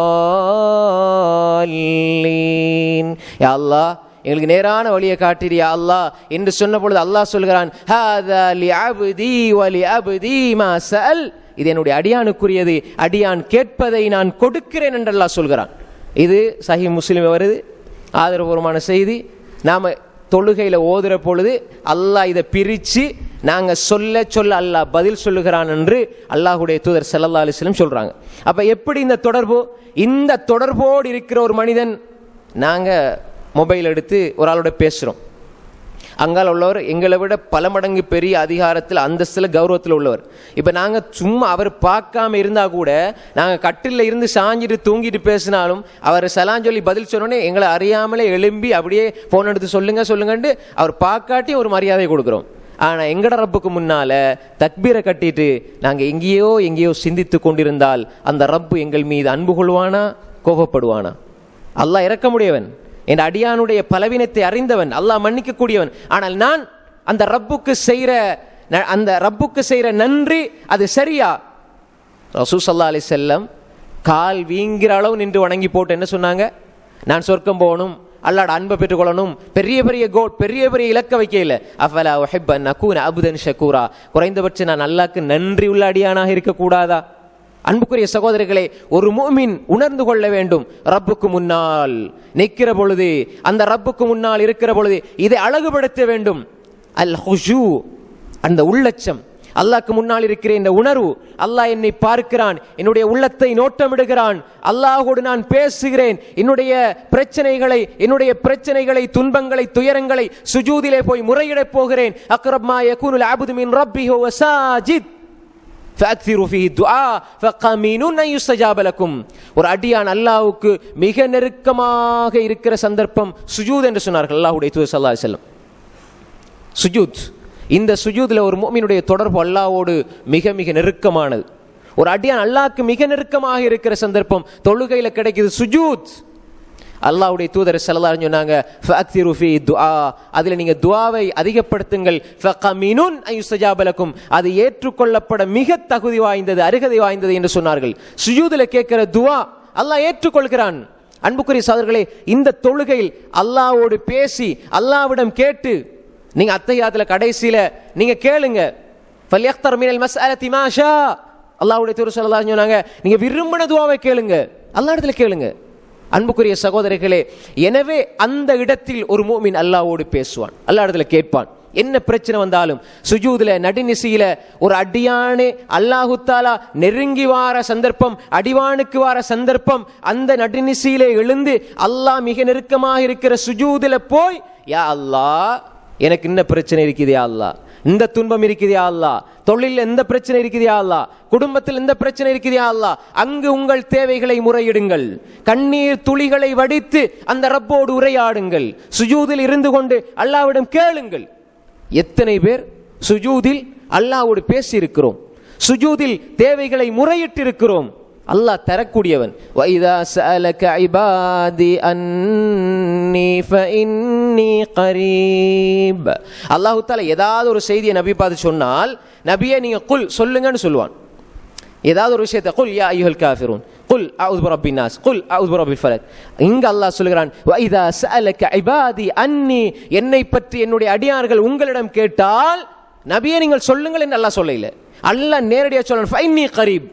யா அல்லாஹ், எங்களுக்கு நேரான வழியை காட்டிறியா அல்லாஹ் என்று சொன்ன பொழுது அல்லாஹ் சொல்கிறான், ஹாதா லி அப்தி வ லி அப்தி மா சஅல். இது என்னுடைய அடியானுக்குரியது, அடியான் கேட்பதை நான் கொடுக்கிறேன் என்று அல்லாஹ் சொல்கிறான். இது சஹீஹ் முஸ்லிம் வருது, ஆதரவுபூர்வமான செய்தி. நாம தொழுகையில ஓதுற பொழுது அல்லாஹ் இதை பிரித்து நாங்கள் சொல்ல சொல்ல அல்லாஹ் பதில் சொல்லுகிறான் என்று அல்லாஹுடைய தூதர் ஸல்லல்லாஹு அலைஹி வஸல்லம் சொல்றாங்க. அப்ப எப்படி இந்த தொடர்பு? இந்த தொடர்போடு இருக்கிற ஒரு மனிதன், நாங்கள் மொபைல் எடுத்து ஒரு ஆளோட பேசுகிறோம், அங்கால உள்ளவர் எங்களை விட பல மடங்கு பெரிய அதிகாரத்தில் அந்தஸ்தில் கௌரவத்தில் உள்ளவர். இப்போ நாங்கள் சும்மா அவர் பார்க்காம இருந்தால் கூட நாங்கள் கட்டிலில் இருந்து சாஞ்சிட்டு தூங்கிட்டு பேசினாலும் அவர் சலான் சொல்லி பதில் சொன்னோன்னே எங்களை அறியாமலே எழும்பி அப்படியே ஃபோன் எடுத்து சொல்லுங்கன்ட்டு அவர் பார்க்காட்டி ஒரு மரியாதை கொடுக்குறோம். ஆனால் எங்கட ரப்புக்கு முன்னால் தக்பீரை கட்டிட்டு நாங்கள் எங்கேயோ சிந்தித்து கொண்டிருந்தால் அந்த ரப்பு எங்கள் மீது அன்பு கொள்வானா, கோபப்படுவானா? அல்லாஹ் இரக்கமுடையவன், என் அடியானுடைய பலவீனத்தை அறிந்தவன், அல்லாஹ் மன்னிக்க கூடியவன். ஆனால் நான் அந்த ரப்புக்கு செய்கிற நன்றி அது சரியா? ரசூல் ஸல்லல்லாஹு அலைஹி வஸல்லம் கால் வீங்கிற அளவு நின்று வணங்கி போட்டு என்ன சொன்னாங்க? நான் சொர்க்கம் போகணும், அல்லாஹ்வுடைய அன்பை பெற்றுக்கொள்ளணும், பெரிய பெரிய இலக்க வைக்கல. அஃபலா உஹிப்பு அன் அகூன அப்தன் ஷகூரா, குறைந்தபட்சம் நான் அல்லாஹ்க்கு நன்றி உள்ள அடியானாக இருக்கக்கூடாதா? அன்புக்குரிய சகோதரர்களே, ஒரு முஃமின் உணர்ந்து கொள்ள வேண்டும், ரப்புக்கு முன்னால் நிற்கிற பொழுது, அந்த ரப்புக்கு முன்னால் இருக்கிற பொழுது இதை அழகுபடுத்த வேண்டும். அல் ஹுஷூ, அந்த உள்ளச்சம், அல்லாஹ்க்கு முன்னால் இருக்கிற இந்த உணர்வு. அல்லாஹ் என்னை பார்க்கிறான், என்னுடைய உள்ளத்தை நோட்டமிடுகிறான், அல்லாஹோடு நான் பேசுகிறேன், என்னுடைய பிரச்சனைகளை துன்பங்களை துயரங்களை சுஜூதிலே போய் முறையிட போகிறேன். அக்ரப் மா யகூனுல் அப்து மின் ரப்பிஹி வ சாஜித் ஃபஅக்ஸிரு ஃபீஹி துஆ ஃபகமீனுன் அன் யுஸ்தஜாப லக்கும். ஒரு அடியான் அல்லாஹ்வுக்கு மிக நெருக்கமாக இருக்கிற சந்தர்ப்பம் சுஜூத் என்று சொன்னார்கள் அல்லாஹ்வுடைய தூதர் ஸல்லல்லாஹு அலைஹி வஸல்லம். சுஜூத், இந்த சுஜூதில் ஒரு முஃமினுடைய தொடர்பு அல்லாஹ்வோடு மிக மிக நெருக்கமானது. ஒரு அடியான் அல்லாஹ்க்கு மிக நெருக்கமாக இருக்கிற சந்தர்ப்பம் தொழுகையில் கிடைக்குது சுஜூத். அல்லாஹ்வுடைய தூதர் ஸல்லல்லாஹு அலைஹி சொன்னாங்க, ஃபஅக்ஸிரு ஃபீ துஆ, அதில் நீங்க துஆவை அதிகப்படுத்துங்கள். ஃபகமீனுன் அன் யுஸ்தஜாப லக்கும், அது ஏற்றுக்கொள்ளப்பட மிக தகுதி வாய்ந்தது, அருகதை வாய்ந்தது என்று சொன்னார்கள். சுஜூதில் கேட்கிற துஆ அல்லாஹ் ஏற்றுக்கொள்கிறான். அன்புக்குரிய சகோதரர்களே, இந்த தொழுகையில் அல்லாஹ்வோடு பேசி அல்லாஹ்விடம் கேட்டு, நீங்க அத்தஹியாத்துல கடைசியில நீங்க கேளுங்க, ஃபல்யக்தர் மினல் மஸ்அலதி மா ஷா, அல்லாஹ்வுடைய தூதர் ஸல்லல்லாஹு அலைஹி சொன்னாங்க, நீங்க விரும்பின துஆவை கேளுங்க, அல்லாஹ்விடத்துல கேளுங்க. அன்புக்குரிய சகோதரர்களே, எனவே அந்த இடத்தில் ஒரு முஃமின் அல்லாஹ்வோடு பேசுவான், அல்லாஹ்விடத்துல கேட்பான். என்ன பிரச்சனை வந்தாலும் சுஜூதுல நடுநிசியில ஒரு அடியானே அல்லாஹு தஆலா நெருங்கி வார சந்தர்ப்பம், அடிவானுக்கு வார சந்தர்ப்பம், அந்த நடுநிசியிலே எழுந்து அல்லாஹ் மிக நெருக்கமாக இருக்கிற சுஜூதுல போய், யா அல்லாஹ் எனக்கு என்ன பிரச்சனை இருக்குது, யா அல்லாஹ் இந்த துன்பம் இருக்குது, யா அல்லாஹ் தொழில் எந்த பிரச்சனை இருக்குது, யா அல்லாஹ் குடும்பத்தில் எந்த பிரச்சனை இருக்குது, யா அல்லாஹ் அங்கு உங்கள் தேவைகளை முறையிடுங்கள், கண்ணீர் துளிகளை வடித்து அந்த ரப்போடு உரையாடுங்கள், சுஜூதில் இருந்து கொண்டு அல்லாஹ்விடம் கேளுங்கள். எத்தனை பேர் சுஜூதில் அல்லாஹ்வோடு பேசி இருக்கிறோம், சுஜூதில் தேவைகளை முறையிட்டு இருக்கிறோம். அல்லாஹ் தரக்கூடியவன். வைதா சஅலக இபாதி அன்னி ஃபஇன்னி கரீப். அல்லாஹ் தஆலா ஏதாவது ஒரு செய்தியை நபி பார்த்து சொன்னால், நபியே நீங்க குல் சொல்லுங்கன்னு சொல்லுவான். ஏதாவது ஒரு விஷயத்தை குல் யா அய்யுஹல் காஃபிரூன், குல் அஊது பிரப்பின் நாஸ், குல் அஊது பிரப்பில் ஃபலக். இங்க அல்லாஹ் சொல்கிறான், வைதா சஅலக இபாதி அன்னி, என்னை பற்றி என்னுடைய அடியார்கள் உங்களிடம் கேட்டால் நபியே நீங்கள் சொல்லுங்கள் என்று அல்லாஹ் சொல்லல. அல்லாஹ் நேரடியாக சொல்றான், ஃபஇன்னி கரீப்.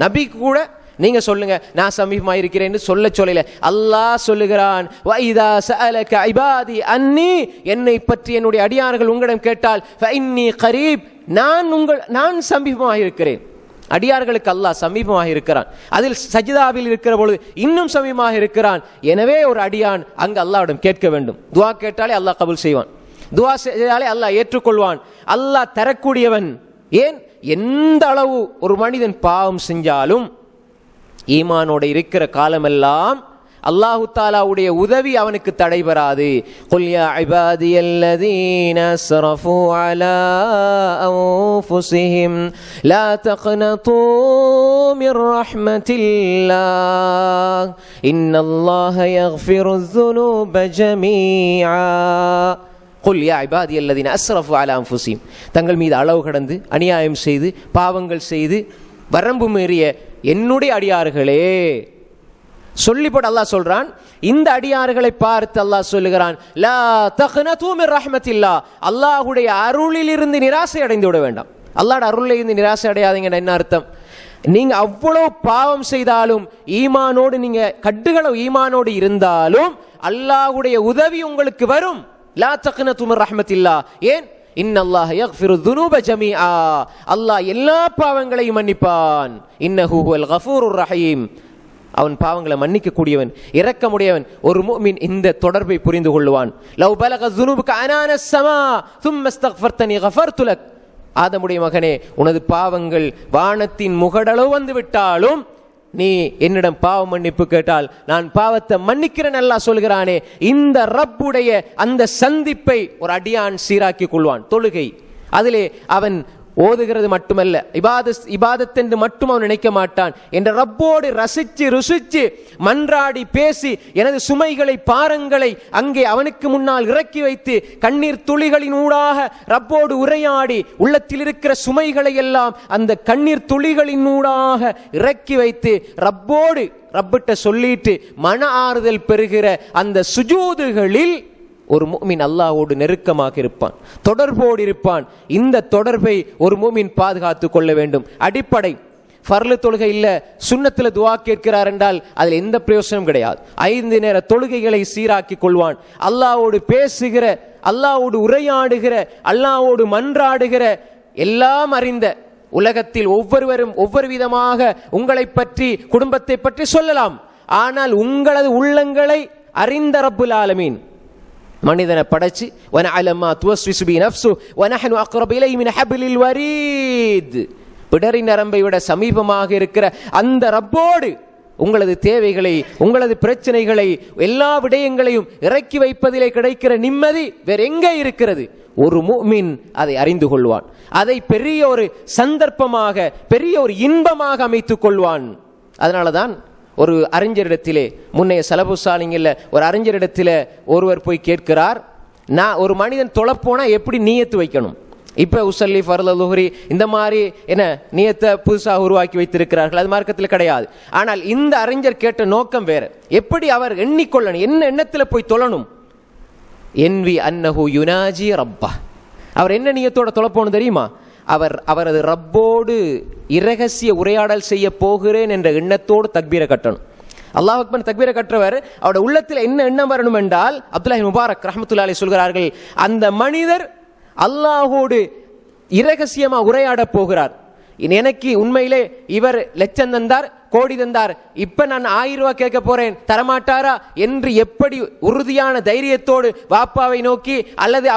நபிக்கு கூட நீங்க சொல்லுங்க நான் சமீபமாக இருக்கிறேன் என்று சொல்லல. அல்லாஹ் சொல்லுகிறான், வைதா சஅலக இபாதி அன்னி, என்னை பற்றி என்னுடைய அடியார்கள் உங்களிடம் கேட்டால் ஃபஇன்னி கரீப், நான் சமீபமாக இருக்கிறேன். அடியார்களுக்கு அல்லாஹ் சமீபமாக இருக்கிறான். அதில் சஜிதாவில் இருக்கிற பொழுது இன்னும் சமீபமாக இருக்கிறான். எனவே ஒரு அடியான் அங்கு அல்லாஹ்விடம் கேட்க வேண்டும். துஆ கேட்டாலே அல்லாஹ் கபூல் செய்வான். துஆ செய்தாலே அல்லாஹ் ஏற்றுக்கொள்வான். அல்லாஹ் தரக்கூடியவன். ஏன், எந்த அளவு ஒரு மனிதன் பாவம் செஞ்சாலும் ஈமானோட இருக்கிற காலமெல்லாம் அல்லாஹு தாலாவுடைய உதவி அவனுக்கு தடைபெறாது. குல் யா இபாதியல்லதீன அஸ்ரஃபு அலா அன்ஃபுஸிஹிம் லா தக்னது மிர் ரஹ்மத்தில்லாஹ் இன்னல்லாஹ யக்ஃபிருஸ் ஸுனூப ஜமீஆ. குல் யா இபாதியல்லதீன அஸ்ரஃபு அலா அன்ஃபுஸிஹிம், தங்கள் மீது அளவு கடந்து அநியாயம் செய்து பாவங்கள் செய்து வரம்பு மீறிய என்னுடைய அடியார்களே சொல்லி போட்டு அல்லாஹ் சொல்றான். இந்த அடியார்களை பார்த்து அல்லாஹ் சொல்லுகிறான், லா தக்னது மிர் ரஹ்மத்தில்லாஹ், அல்லாஹ்வுடைய அருளில் இருந்து நிராசை அடைந்து விட வேண்டாம். அல்லாஹ்வுடைய அருளில் இருந்து நிராசை அடையாதீங்க. என்ன அர்த்தம்? நீங்க அவ்வளவு பாவம் செய்தாலும் ஈமானோடு, நீங்க கட்டுகளவு ஈமானோடு இருந்தாலும் அல்லாஹ்வுடைய உதவி உங்களுக்கு வரும். லா தக்னது மிர் ரஹ்மத்தில்லாஹ். ஏன்? இன்னல்லாஹ யக்ஃபிரு ذுனூப ஜமீஆ, அல்லாஹ் எல்லா பாவங்களையும் மன்னிப்பான். இன்னஹு ஹுவல் கஃபூருர் ரஹீம், அவன் பாவங்களை மன்னிக்க கூடியவன், இரக்கமுடையவன். ஒரு முஃமின் இந்த தொடர்பை புரிந்து கொள்வான். லவ் பலக ذுனூபுக அனான ஸமா ثم استغفرتني غفرت لك, ஆதமுடைய மகனே, உனது பாவங்கள் வானத்தின் முகடளவு வந்து விட்டாலும் நீ என்னிடம் பாவ மன்னிப்பு கேட்டால் நான் பாவத்தை மன்னிக்கிறேன் அல்லாஹ் சொல்கிறானே. இந்த ரப்புடைய அந்த சந்திப்பை ஒரு அடியான் சீராக்கி கொள்வான். தொழுகை, அதிலே அவன் ஓதுகிறது மட்டுமல்ல, இபாதத் என்று மட்டும் அவன் நினைக்க மாட்டான். என்ற ரப்போடு ரசிச்சு ருசிச்சு மன்றாடி பேசி எனது சுமைகளை பாரங்களை அங்கே அவனுக்கு முன்னால் இறக்கி வைத்து கண்ணீர் துளிகளின் ஊடாக ரப்போடு உரையாடி உள்ளத்தில் இருக்கிற சுமைகளை எல்லாம் அந்த கண்ணீர் துளிகளின் ஊடாக இறக்கி வைத்து ரப்போடு ரப்பிட்ட சொல்லிட்டு மன ஆறுதல் பெறுகிற அந்த சுஜூதுகளில் ஒரு முஃமின் அல்லாஹ்வோடு நெருக்கமாக இருப்பான், தொடர்போடு இருப்பான். இந்த தொடர்பை ஒரு முஃமின் பாதுகாத்து கொள்ள வேண்டும். அடிப்படை ஃபர்லு தொழுகை இல்ல, சுன்னத்துல துஆ கேட்கிறார் என்றால் அதில் எந்த பிரயோசனம் கிடையாது. 5 நேர தொழுகைகளை சீராக்கி கொள்வான். அல்லாஹ்வோடு பேசுகிற, அல்லாஹ்வோடு உரையாடுகிற, அல்லாஹ்வோடு மன்றாடுகிற, எல்லாம் அறிந்த உலகத்தில் ஒவ்வொருவரும் ஒவ்வொரு விதமாக உங்களை பற்றி குடும்பத்தை பற்றி சொல்லலாம். ஆனால் உங்களது உள்ளங்களை அறிந்த ரப்புல் ஆலமீன் மனிதனை படைச்சு வனஅலமா துவஸ்விசு பி நஃப்ஸு வனஹனு அக்ரபு இலைஹி மின் ஹப்லில் வரீத், பிடரி நரம்பை விட சமீபமாக இருக்கிற அந்த ரப்போடு உங்களது தேவைகளை, உங்களது பிரச்சனைகளை, எல்லா விடயங்களையும் இறக்கி வைப்பதிலே கிடைக்கிற நிம்மதி வேற எங்கே இருக்கிறது? ஒரு முஃமின் அதை அறிந்து கொள்வான். அதை பெரிய ஒரு சந்தர்ப்பமாக, பெரிய ஒரு இன்பமாக அமைத்துக் கொள்வான். அதனாலதான் ஒரு அறிஞரிடத்திலே, முன்னைய சலபு சாலிங்கல்ல ஒரு அறிஞரிடத்திலே ஒருவர் போய் கேட்கிறார், நான் ஒரு மனிதன் தொழப்போனா எப்படி நியத்து வைக்கணும்? இப்ப உசல்லி ஃபர்ல லுஹ்ரி இந்த மாதிரி என்ன நியத்தை புதுசாக உருவாக்கி வைத்திருக்கிறார்கள், அது மார்க்கத்தில் கிடையாது. ஆனால் இந்த அறிஞர் கேட்ட நோக்கம் வேற. எப்படி அவர் எண்ணிக்கொள்ளணும், என்ன எண்ணத்தில் போய் தொழணும்? என்வி அன்னஹு யுனாஜி ரப்பா, அவர் என்ன நியத்தோட தொழப்போன்னு தெரியுமா? அவரது ரப்போடு இரகசிய உரையாடல் செய்ய போகிறேன் என்ற எண்ணத்தோடு தக்பீரை கட்டணும். அல்லாஹ் அக்பர் தக்பீரை கற்றவர் அவருடைய உள்ளத்தில் என்ன எண்ணம் வரணும் என்றால், அப்துல்லாஹி முபாரக் ரஹ்மத்துல்லாஹி அலைஹி சொல்கிறார்கள், அந்த மனிதர் அல்லாஹோடு இரகசியமா உரையாட போகிறார். எனக்கு உண்மையிலே இவர் லட்சம் தந்தார், கோடி தந்தார், இப்ப நான் 1000 ரூபாய் கேட்க போறேன், தரமாட்டாரா என்று எப்படி உறுதியான தைரியத்தோடு வாப்பாவை நோக்கி அல்லது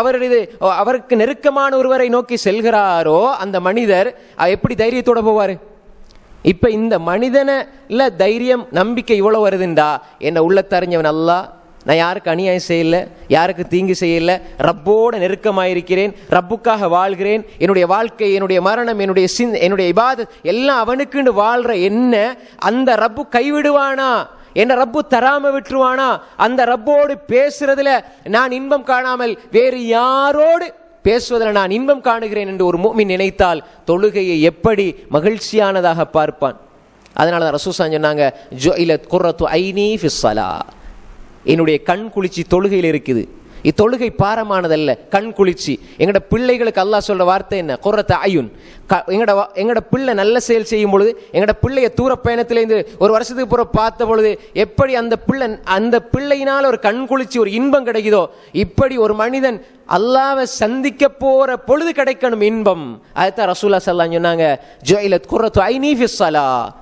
அவருக்கு நெருக்கமான ஒருவரை நோக்கி செல்கிறாரோ அந்த மனிதர் எப்படி தைரியத்தோட போவாரு? இப்ப இந்த மனிதனில் தைரியம் நம்பிக்கை இவ்வளவு வருதுண்டா, என்ன உள்ளத்தறிஞ்சவன் அல்லாஹ், நான் யாருக்கு அநியாயம் செய்யல, யாருக்கு தீங்கு செய்யல, ரப்போட நெருக்கமாயிருக்கிறேன், ரப்புக்காக வாழ்கிறேன், என்னுடைய வாழ்க்கை, என்னுடைய மரணம், என்னுடைய இபாதத் எல்லாம் அவனுக்குன்னு வாழ்ற என்ன அந்த ரப்பு கைவிடுவானா? என்ன ரப்பு தராம விட்டுருவானா? அந்த ரப்போடு பேசுறதுல நான் இன்பம் காணாமல் வேறு யாரோடு பேசுவதில் நான் இன்பம் காணுகிறேன் என்று ஒரு முஃமின் நினைத்தால் தொழுகையை எப்படி மகிழ்ச்சியானதாக பார்ப்பான். அதனால ரசூல் சொன்னாங்க, ஜுஇலத் குர்ரத்து ஐனி ஃபிஸ் ஸலாத், என்னுடைய கண் குளிர்ச்சி தொழுகையில் இருக்குது. இத்தொழுகை பாரமானதல்ல, கண் குளிர்ச்சி. எங்கட பிள்ளைகளுக்கு அல்லாஹ் சொல்ற வார்த்தை என்ன? குர்ரத்து அயுன். எங்கட பிள்ளை நல்ல செயல் செய்யும் பொழுது, எங்கட பிள்ளைய தூர பயணத்திலேருந்து ஒரு வருஷத்துக்கு பிறகு பார்த்த பொழுது எப்படி அந்த பிள்ளையினால் ஒரு கண் குளிர்ச்சி, ஒரு இன்பம் கிடைக்குதோ, இப்படி ஒரு மனிதன் அல்லாஹ்வை சந்திக்க போற பொழுது கிடைக்கணும் இன்பம். அதுதான் ரசூலுல்லாஹ் ஸல்லல்லாஹு அலைஹி வஸல்லம் சொன்னாங்க, ஜுஇலத் குர்ரத்து ஐனி ஃபிஸ் ஸலாத்,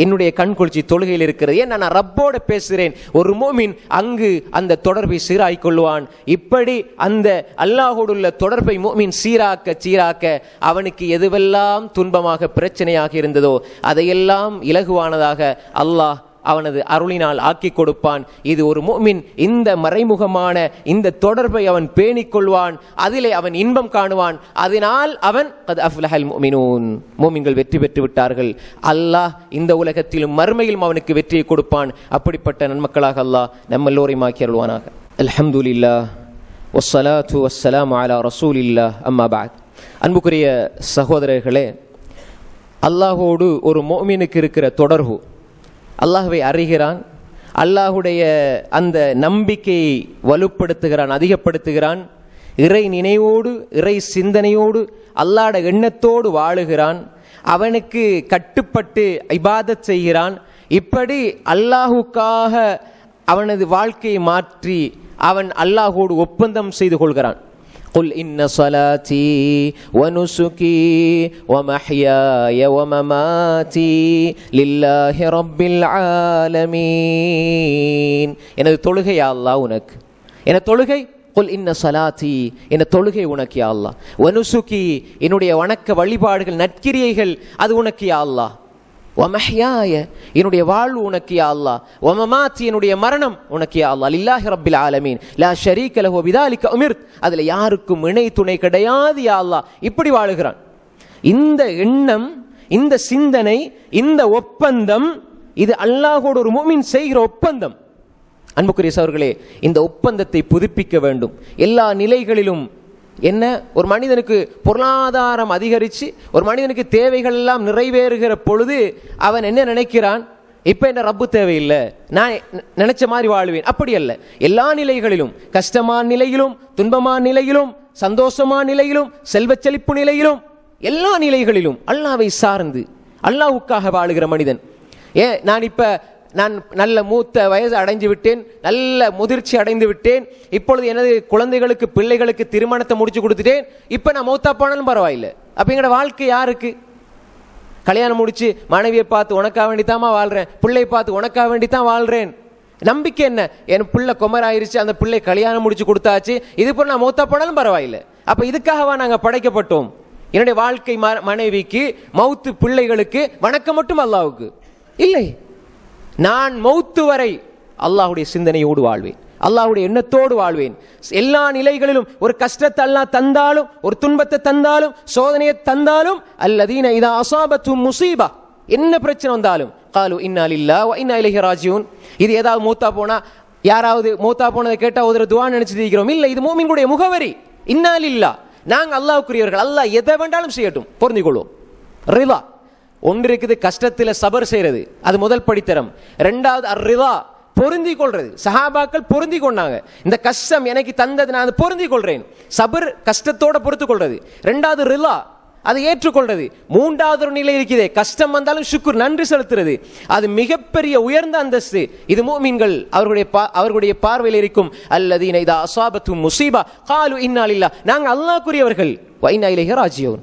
என்னுடைய கண்குளிர்ச்சி தொழுகையில் இருக்கிறது. ஏன் நான் ரப்போட பேசுகிறேன். ஒரு மோமின் அங்கு அந்த தொடர்பை சீராக்கிக் கொள்வான். இப்படி அந்த அல்லாஹோடு உள்ள தொடர்பை மோமின் சீராக்க அவனுக்கு எதுவெல்லாம் துன்பமாக பிரச்சனையாக இருந்ததோ அதையெல்லாம் இலகுவானதாக அல்லாஹ் அவனது அருளினால் ஆக்கி கொடுப்பான். இது ஒரு முஃமின் இந்த மறைமுகமான இந்த தொடர்பை அவன் பேணிக் கொள்வான். அதிலே அவன் இன்பம் காணுவான். அதனால் அவன் கத் அஃப்லஹல் முஃமினூன், முஃமின்கள் வெற்றி பெற்று விட்டார்கள். அல்லாஹ் இந்த உலகத்திலும் மறுமையிலும் அவனுக்கு வெற்றியை கொடுப்பான். அப்படிப்பட்ட நன்மக்களாக அல்லாஹ் நம்ம எல்லோரையும் ஆக்கி அருள்வானாக. அல்ஹம்துலில்லாஹ் வஸ்ஸலாத்து வஸ்ஸலாமு அலா ரசூலில்லாஹ். அம்மா பஅத். அன்புக்குரிய சகோதரர்களே, அல்லாஹோடு ஒரு முஃமினுக்கு இருக்கிற தொடர்பு, அல்லாஹ்வை அறிகிறான், அல்லாஹுடைய அந்த நம்பிக்கையை வலுப்படுத்துகிறான், அதிகப்படுத்துகிறான், இறை நினைவோடு இறை சிந்தனையோடு அல்லாஹ்ட எண்ணத்தோடு வாழுகிறான், அவனுக்கு கட்டுப்பட்டு இபாதத் செய்கிறான். இப்படி அல்லாஹுக்காக அவனது வாழ்க்கையை மாற்றி அவன் அல்லாஹோடு ஒப்பந்தம் செய்து கொள்கிறான். قل إن صلاتي ونسكي ومحياي ومماتي لله رب العالمين. எனது தொழுகை யா அல்லாஹ் உனக்கு, எனது தொழுகை குல் இன்ன சலாத்தி, என தொழுகை உனக்கு யா அல்லாஹ், வனுசுகி என்னுடைய வணக்க வழிபாடுகள் நற்கிரியைகள் அது உனக்கு யா அல்லாஹ், வமஹ்யாய என்னுடைய வாழ்வு உனக்கு யா அல்லாஹ், வமமாத்தி என்னுடைய மரணம் உனக்கு யா அல்லாஹ், லில்லாஹி ரப்பில் ஆலமீன் லா ஷரீக லஹு பிதாலிக உமிர்த், அதுல யாருக்கும் இணை துணை கிடையாது யா அல்லாஹ். இப்படி வாழுகிறான். இந்த எண்ணம், இந்த சிந்தனை, இந்த ஒப்பந்தம், இது அல்லாஹோடு ஒரு முஃமின் செய்கிற ஒப்பந்தம். அன்புக்குரிய சகோதரர்களே, இந்த ஒப்பந்தத்தை புதுப்பிக்க வேண்டும் எல்லா நிலைகளிலும். என்ன, ஒரு மனிதனுக்கு பொருளாதாரம் அதிகரித்து ஒரு மனிதனுக்கு தேவைகள் எல்லாம் நிறைவேறுகிற பொழுது அவன் என்ன நினைக்கிறான், இப்போ என்ன ரப்பு தேவையில்லை, நான் நினைச்ச மாதிரி வாழ்வேன். அப்படி அல்ல. எல்லா நிலைகளிலும், கஷ்டமான நிலையிலும், துன்பமான நிலையிலும், சந்தோஷமான நிலையிலும், செல்வச் செழிப்பு நிலையிலும், எல்லா நிலைகளிலும் அல்லாஹ்வை சார்ந்து அல்லாஹ்வுக்காக வாழுகிற மனிதன். நான் நல்ல மூத்த வயது அடைஞ்சு விட்டேன், நல்ல முதிர்ச்சி அடைந்து விட்டேன், இப்பொழுது எனது குழந்தைகளுக்கு பிள்ளைகளுக்கு திருமணத்தை முடிச்சு கொடுத்துட்டேன், இப்போ நான் மௌத்தா போனாலும் பரவாயில்லை. அப்போ எங்களோட வாழ்க்கை யாருக்கு? கல்யாணம் முடிச்சு மனைவியை பார்த்து உனக்காக வேண்டித்தாமா வாழ்றேன், பிள்ளை பார்த்து உனக்காக வேண்டித்தான் வாழ்றேன். நம்பிக்கை என்ன, என் பிள்ளை குமராயிருச்சு, அந்த பிள்ளை கல்யாணம் முடிச்சு கொடுத்தாச்சு, இது போல நான் மௌத்தா போனாலும் பரவாயில்லை. அப்போ இதுக்காகவா நாங்கள் படைக்கப்பட்டோம்? என்னுடைய வாழ்க்கை மனைவிக்கு, மௌத்து பிள்ளைகளுக்கு, வணக்கம் மட்டும் அல்லாஹ்வுக்கு இல்லை. நான் மௌத்து வரை அல்லாஹ்வுடைய சிந்தனையோடு வாழ்வேன், அல்லாஹ்வுடைய எண்ணத்தோடு வாழ்வேன். எல்லா நிலைகளிலும் ஒரு கஷ்டத்தை அல்லாஹ் தந்தாலும், ஒரு துன்பத்தை தந்தாலும், சோதனையை தந்தாலும், அல்லதீன இதா அஸாபத்துஹும் முஸீபா, என்ன பிரச்சனை வந்தாலும் காலு இன்னா லில்லாஹி வ இன்னா இலைஹி ராஜிஊன். இது ஏதாவது மூத்தா போனா, யாராவது மூத்தா போனதை கேட்டா ஒரு துஆ நினைச்சிட்டு இருக்கிறோம். இல்லை, இது மூமின்களுடைய முகவரி. இன்னா லில்லாஹ், நாங்க அல்லாஹ்வுக்குரியவர்கள், அல்லாஹ் எதை வேண்டாலும் செய்யட்டும், பொருந்திக் கொள்வோம். ரிதா ஒன்று இருக்குது, கஷ்டத்தில் சபர் செய்யறது, அது முதல் படித்தரம். ரெண்டாவது அர்ரிதா, பொருந்தி கொள்றது. சஹாபாக்கள் பொருந்தி கொண்டாங்க. இந்த கஷ்டம் எனக்கு தந்தது, நான் அதை பொருந்தி கொள்றேன். சபர் கஷ்டத்தோட பொறுத்து கொள்றது. ரெண்டாவது ரிலா, அதை ஏற்றுக்கொள்றது. மூன்றாவது ஒரு நிலை இருக்குது, கஷ்டம் வந்தாலும் சுக்குர், நன்றி செலுத்துறது. அது மிகப்பெரிய உயர்ந்த அந்தஸ்து. இது முஃமின்கள் அவர்களுடைய பார்வையில் இருக்கும். அல்லதீன இதா அஸாபத்துஹும் முஸீபா காலு இன்னா லில்லாஹ், நாங்கள் அல்லாஹ்வுக்குரியவர்கள், வ இன்னா இலைஹி ராஜிஊன்.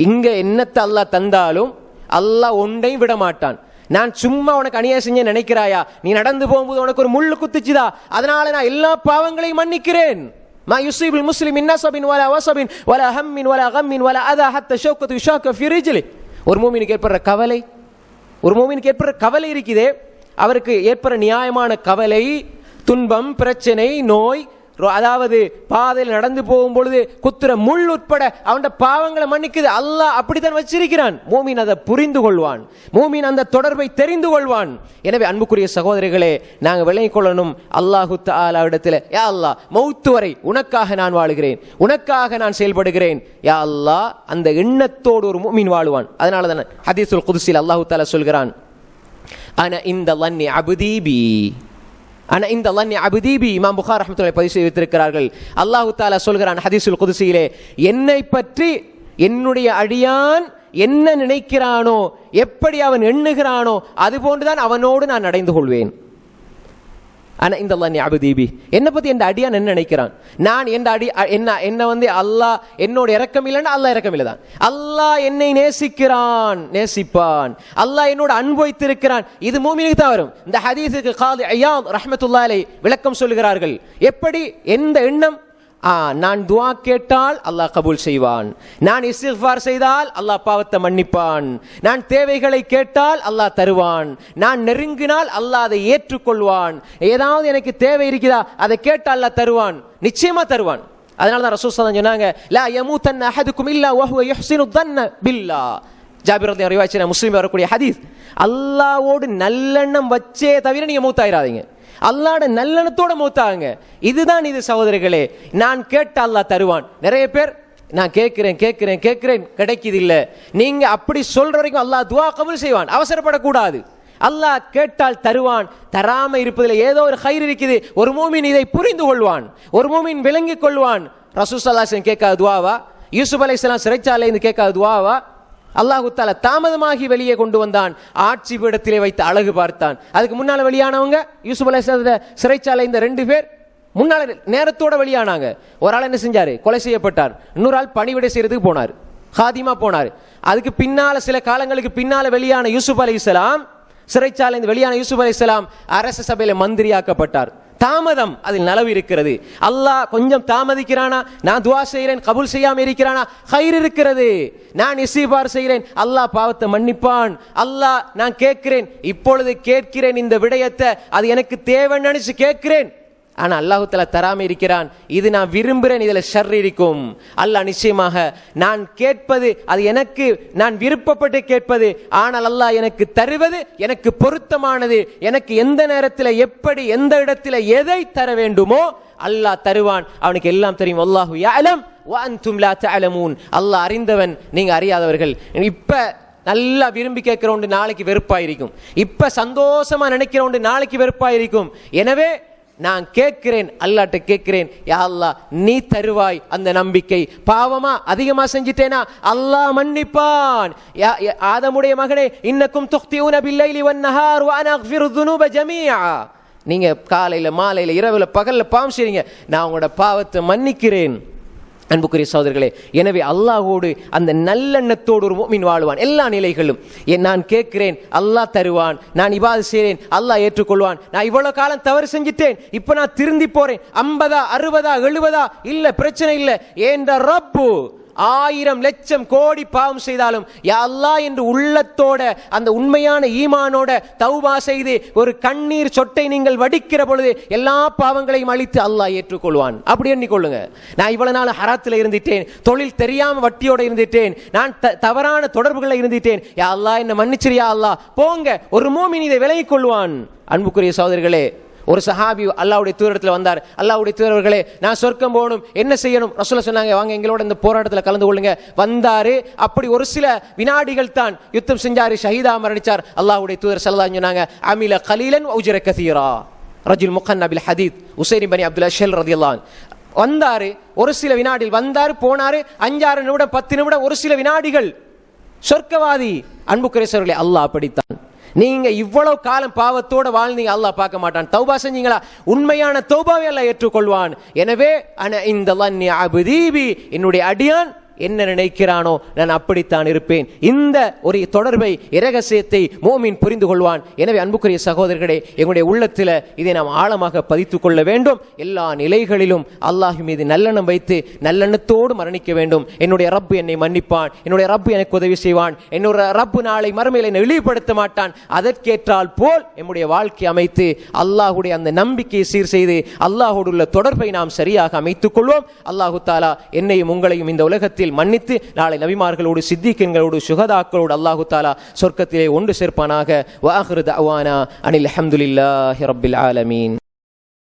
இங்க என்னத்தை அல்லாஹ் தந்தாலும் அல்லாஹ் ஒன்றையும் விட மாட்டான். நான் சும்மா உனக்கு அநியாயம் செஞ்ச நினைக்கிறாயா, நீ நடந்து போகும்போது உனக்கு ஒரு முள்ளு குத்துச்சுதா, அதனால நான் எல்லா பாவங்களையும் மன்னிக்கிறேன். மா யுஸீபுல் முஸ்லிம் மின் நஸபின் வலா வஸபின் வலா ஹம்மின் வலா கம்மின் வலா அதா ஹத்தா ஷௌகத்து யுஷாக ஃபி ரிஜ்லி. ஒரு மூமினுக்கு ஏற்படுற கவலை, ஒரு மூமினுக்கு ஏற்படுற கவலை இருக்குதே, அவருக்கு ஏற்படுற நியாயமான கவலை, துன்பம், பிரச்சனை, நோய், அதாவது பாதையில் நடந்து போகும் பொழுது குத்துற முள் உட்பட அவன் பாவங்களை மன்னிக்குது. அல்லாஹ் அப்படித்தான் வச்சிருக்கிறான். மூமின் அதை புரிந்து கொள்வான், மூமின் அந்த தொடர்பை தெரிந்து கொள்வான். எனவே அன்புக்குரிய சகோதரிகளே, நாங்கள் விளங்கிக் கொள்ளணும், அல்லாஹு தஆலா இடத்துல, யா அல்லாஹ் மௌத்து வரை உனக்காக நான் வாழுகிறேன், உனக்காக நான் செயல்படுகிறேன் யா அல்லாஹ், அந்த எண்ணத்தோடு ஒரு மூமின் வாழுவான். அதனால தான் ஹதீஸுல் குத்ஸில் அல்லாஹு தஆலா சொல்கிறான், அன இந்த லன்னி அப்தி பி, ஆனா இந்த லன்னி அப்தி பி. இமாம் புகாரி ரஹ்மத்துல்லாஹி பதிவு செய்து வைத்திருக்கிறார்கள். அல்லாஹு தஆலா சொல்கிறான் ஹதீஸுல் குத்ஸியிலே, என்னை பற்றி என்னுடைய அடியான் என்ன நினைக்கிறானோ, எப்படி அவன் எண்ணுகிறானோ, அது போன்றுதான் அவனோடு நான் நடந்து கொள்வேன். ஆனா இந்த அல்லாஹ் அபதீபி, என்னை பத்தி என் அடியான் என்ன நினைக்கிறான், நான் என் அடி என்ன வந்து அல்லாஹ் என்னோட இரக்கம் இல்லைன்னா அல்லாஹ் இரக்கம் இல்லைதான். அல்லாஹ் என்னை நேசிப்பான், அல்லாஹ் என்னோட அன்பு வைத்திருக்கிறான். இது மூமினுக்கு தான் வரும். இந்த ஹதீஸுக்கு காதி ஐயாத் ரஹ்மத்துல்லாஹி அலைஹி விளக்கம் சொல்லுகிறார்கள். எப்படி, எந்த எண்ணம், நான் துஆ கேட்டால் அல்லாஹ் கபூல் செய்வான், நான் இஸ்திக்ஃபார் செய்தால் அல்லாஹ் பாவத்தை மன்னிப்பான், நான் தேவைகளை கேட்டால் அல்லாஹ் தருவான், நான் நெருங்கினால் அல்லாஹ் அதை ஏற்றுக்கொள்வான், ஏதாவது எனக்கு தேவை இருக்குதா அதை கேட்டால் அல்லாஹ் தருவான், நிச்சயமா தருவான். அதனால தான் ரசூல் ஸல்லல்லாஹு அலைஹி வஸல்லம் சொன்னாங்க, லா யமூதன்ன அஹதுக்கும் இல்லா வஹுவ யுஹ்சினு ظن பில்லாஹ். ஜாபிர் ரலியல்லாஹு அன்ஹு ரிவாயத் முஸ்லிம் வரக்கூடிய ஹதீஸ். அல்லாஹ்வோடு நல்லெண்ணம் வச்சே தவிர நீங்க மூத்தாயிராதீங்க, அல்லாஹ்வோட நல்லெண்ணத்தோட மூத்தாங்க. இதுதான் இது சகோதரர்களே. நான் கேட்ட அல்லாஹ் தருவான். நிறைய பேர் நான் கேட்கிறேன் கிடைக்குது இல்ல, நீங்க அப்படி சொல்ற வரைக்கும் அல்லாஹ் துஆ கபூல் செய்வான். அவசரப்படக்கூடாது. அல்லாஹ் கேட்டால் தருவான். தராம இருப்பதில் ஏதோ ஒரு கைர் இருக்குது. ஒரு மூமின் இதை புரிந்து கொள்வான், ஒரு மூமின் விளங்கிக் கொள்வான். ரசூல் ஸல்லல்லாஹு அலைஹி வஸல்லம் கேட்காத துஆவா? யூசுப் அலைஹிஸ்ஸலாம் சிறைச்சாலையிலிருந்து கேட்காத துஆவா? அல்லாஹு தஆலா தாமதமாகி வெளியே கொண்டு வந்தான், ஆட்சி பீடத்திலே வைத்து அழகு பார்த்தான். அதுக்கு முன்னால வெளியானவங்க யூசுப் அலைஹிஸ்ஸலாம் சிறைச்சாலை இந்த 2 பேர் முன்னால நேரத்தோட வெளியானாங்க. ஒரு ஆள் என்ன செஞ்சாரு, கொலை செய்யப்பட்டார். இன்னொரு ஆள் பணிவிடை செய்யறதுக்கு போனார், ஹாதிமா போனார். அதுக்கு பின்னால சில காலங்களுக்கு பின்னால வெளியான யூசுப் அலைஹிஸ்ஸலாம், சிறைச்சாலை வெளியான யூசுப் அலைஹிஸ்ஸலாம் அரச சபையில மந்திரியாக்கப்பட்டார். தாமதம் அதில் நலவு இருக்கிறது. அல்லாஹ் கொஞ்சம் தாமதிக்கிறானா, நான் துஆ செய்கிறேன் கபூல் செய்யாம இருக்கிறானா, கைர் இருக்கிறது. நான் இஸ்திக்பார் செய்கிறேன், அல்லாஹ் பாவத்தை மன்னிப்பான். அல்லாஹ் நான் கேட்கிறேன், இப்பொழுது கேட்கிறேன் இந்த விடயத்தை, அது எனக்கு தேவைன்னு நினைச்சு கேட்கிறேன், ஆனா அல்லாஹு தஆலா தராம இருக்கிறான். இது நான் விரும்புகிறேன், இதுல ஷர் இருக்கும். அல்லாஹ் நிச்சயமாக நான் கேட்பது அது எனக்கு நான் விருப்பப்பட்டு கேட்பது, ஆனால் அல்லாஹ் எனக்கு தருவது எனக்கு பொருத்தமானது. எனக்கு எந்த நேரத்தில் எப்படி எந்த இடத்துல எதை தர வேண்டுமோ அல்லாஹ் தருவான். அவனுக்கு எல்லாம் தெரியும். அல்லாஹு யஅலம் வ அன்தும் லா தஅலமூன். அல்லாஹ் அறிந்தவன், நீங்க அறியாதவர்கள். இப்ப நல்லா விரும்பி கேட்கிறோண்டு நாளைக்கு வெறுப்பாயிருக்கும், இப்ப சந்தோஷமா நினைக்கிறோண்டு நாளைக்கு வெறுப்பாயிருக்கும். எனவே நான் கேட்கிறேன், அல்லாஹ்ட்ட கேட்கிறேன், யா அல்லாஹ் நீ தருவாய். அந்த நம்பிக்கை. பாவமா அதிகமா செஞ்சிட்டேனா அல்லாஹ் மன்னிப்பான். ஆதமுடைய மகனே, இன்னக்கும் துக்திஊன பில்லைலி வன்னஹார் வ அனா அக்ஃபிரு ذுனூப ஜமீஆ. நீங்க காலையில மாலையில இரவுல பகல்ல பாவம் செய்றீங்க, நான் உங்களோட பாவத்தை மன்னிக்கிறேன். அன்புக்குரிய சகோதரர்களே, எனவே அல்லாஹ்வோடு அந்த நல்லெண்ணத்தோடு ஒரு முஃமின் வாழ்வான் எல்லா நிலைகளிலும். நான் கேட்கிறேன், அல்லாஹ் தருவான். நான் இபாதத் செய்றேன், அல்லாஹ் ஏற்றுக்கொள்வான். நான் இவ்வளவு காலம் தவறு செஞ்சிட்டேன், இப்ப நான் திருந்தி போறேன். 50 60 70 இல்ல, பிரச்சனை இல்லை. ஏன்ற ரப்பு 1000 லட்சம் கோடி பாவம் செய்தாலும் யா அல்லாஹ் என்று உள்ளத்தோட அந்த உண்மையான ஈமானோட தௌபா செய்து ஒரு கண்ணீர் சொட்டை நீங்கள் வடிக்கிற பொழுது எல்லா பாவங்களையும் அழித்து அல்லாஹ் ஏற்றுக்கொள்வான். அப்படி எண்ணிக்கொள்ளுங்க. நான் இவ்வளவு நாள் ஹராத்தில் இருந்துட்டேன், தொழில் தெரியாம வட்டியோட இருந்துட்டேன், நான் தவறான தொடர்புகளை இருந்துட்டேன், யா அல்லாஹ் என்ன மன்னிச்சிரு யா அல்லாஹ். போங்க, ஒரு மூமின் இதை விலகிக் கொள்வான். அன்புக்குரிய சகோதரர்களே, ஒரு சஹாபி அல்லாஹ்வுடைய தூதரிடத்தில் வந்தார். அல்லாஹ்வுடைய தூதர்களே, நான் சொர்க்கம் போகணும், என்ன செய்யணும்? ரசூலுல்லாஹ் சொன்னாங்க, வாங்க எங்களோட இந்த போராட்டத்தில் கலந்து கொள்ளுங்க. வந்தாரு. அப்படி ஒரு சில வினாடிகள் தான் யுத்தம் செஞ்சாரு, ஷஹீதா மரணிச்சார். அல்லாஹ்வுடைய தூதர் ஸல்லல்லாஹு அலைஹி வஸல்லம் சொன்னாங்க, அமில கலீலன் வ உஜ்ர கஸீரா. ரஜுல் முகன்னா பில் ஹதீத் உஸைன் இப்னு அப்துல் அஷ்ஹல் ரலியல்லாஹு அன்ஹு வந்தாரு. ஒரு சில வினாடிகள் வந்தாரு, போனாரு. 5-6 நிமிடம் 10 நிமிடம், ஒரு சில வினாடிகள் சொர்க்கவாதி. அன்புக்குரிய சகோதரர்களே, அல்லாஹ் அப்படித்தான். நீங்க இவ்வளவு காலம் பாவத்தோட வாழ்ந்தீங்க, அல்லாஹ் பார்க்க மாட்டான். தௌபா செஞ்சீங்களா, உண்மையான தௌபாவை அல்லாஹ் ஏற்றுக்கொள்வான். எனவே அன இன்தல்லன்னி அப்தீபி, என்னுடைய அடியான் என்ன நினைக்கிறானோ நான் அப்படித்தான் இருப்பேன். இந்த ஒரு தொடர்பை இரகசியத்தை மோமின் புரிந்து கொள்வான். எனவே அன்புக்குரிய சகோதரர்களே, எங்களுடைய உள்ளத்தில் இதை நாம் ஆழமாக பதித்துக் கொள்ள வேண்டும். எல்லா நிலைகளிலும் அல்லாஹ் மீது நல்லெண்ணம் வைத்து நல்லெண்ணத்தோடு மரணிக்க வேண்டும். என்னுடைய ரப்பு என்னை மன்னிப்பான், என்னுடைய ரப்பு எனக்கு உதவி செய்வான், என்னுடைய ரப்பு நாளை மறுமையில் என்னை இழிவுபடுத்த மாட்டான். அதற்கேற்றால் போல் நம்முடைய வாழ்க்கை அமைத்து அல்லாஹுடைய அந்த நம்பிக்கையை சீர் செய்து அல்லாஹோடு உள்ள தொடர்பை நாம் சரியாக அமைத்துக் கொள்வோம். அல்லாஹு தஆலா என்னையும் உங்களையும் இந்த உலகத்தில் மன்னித்து நாளை நபிமார்களோடு சித்திகீன்களோடு சுஹதாக்களோடு அல்லாஹு தஆலா சொர்க்கத்திலே ஒன்று சேர்ப்பானாக. வ ஆகிரு தஅவானா அனில் ஹம்துலில்லாஹி ரப்பில் ஆலமீன்.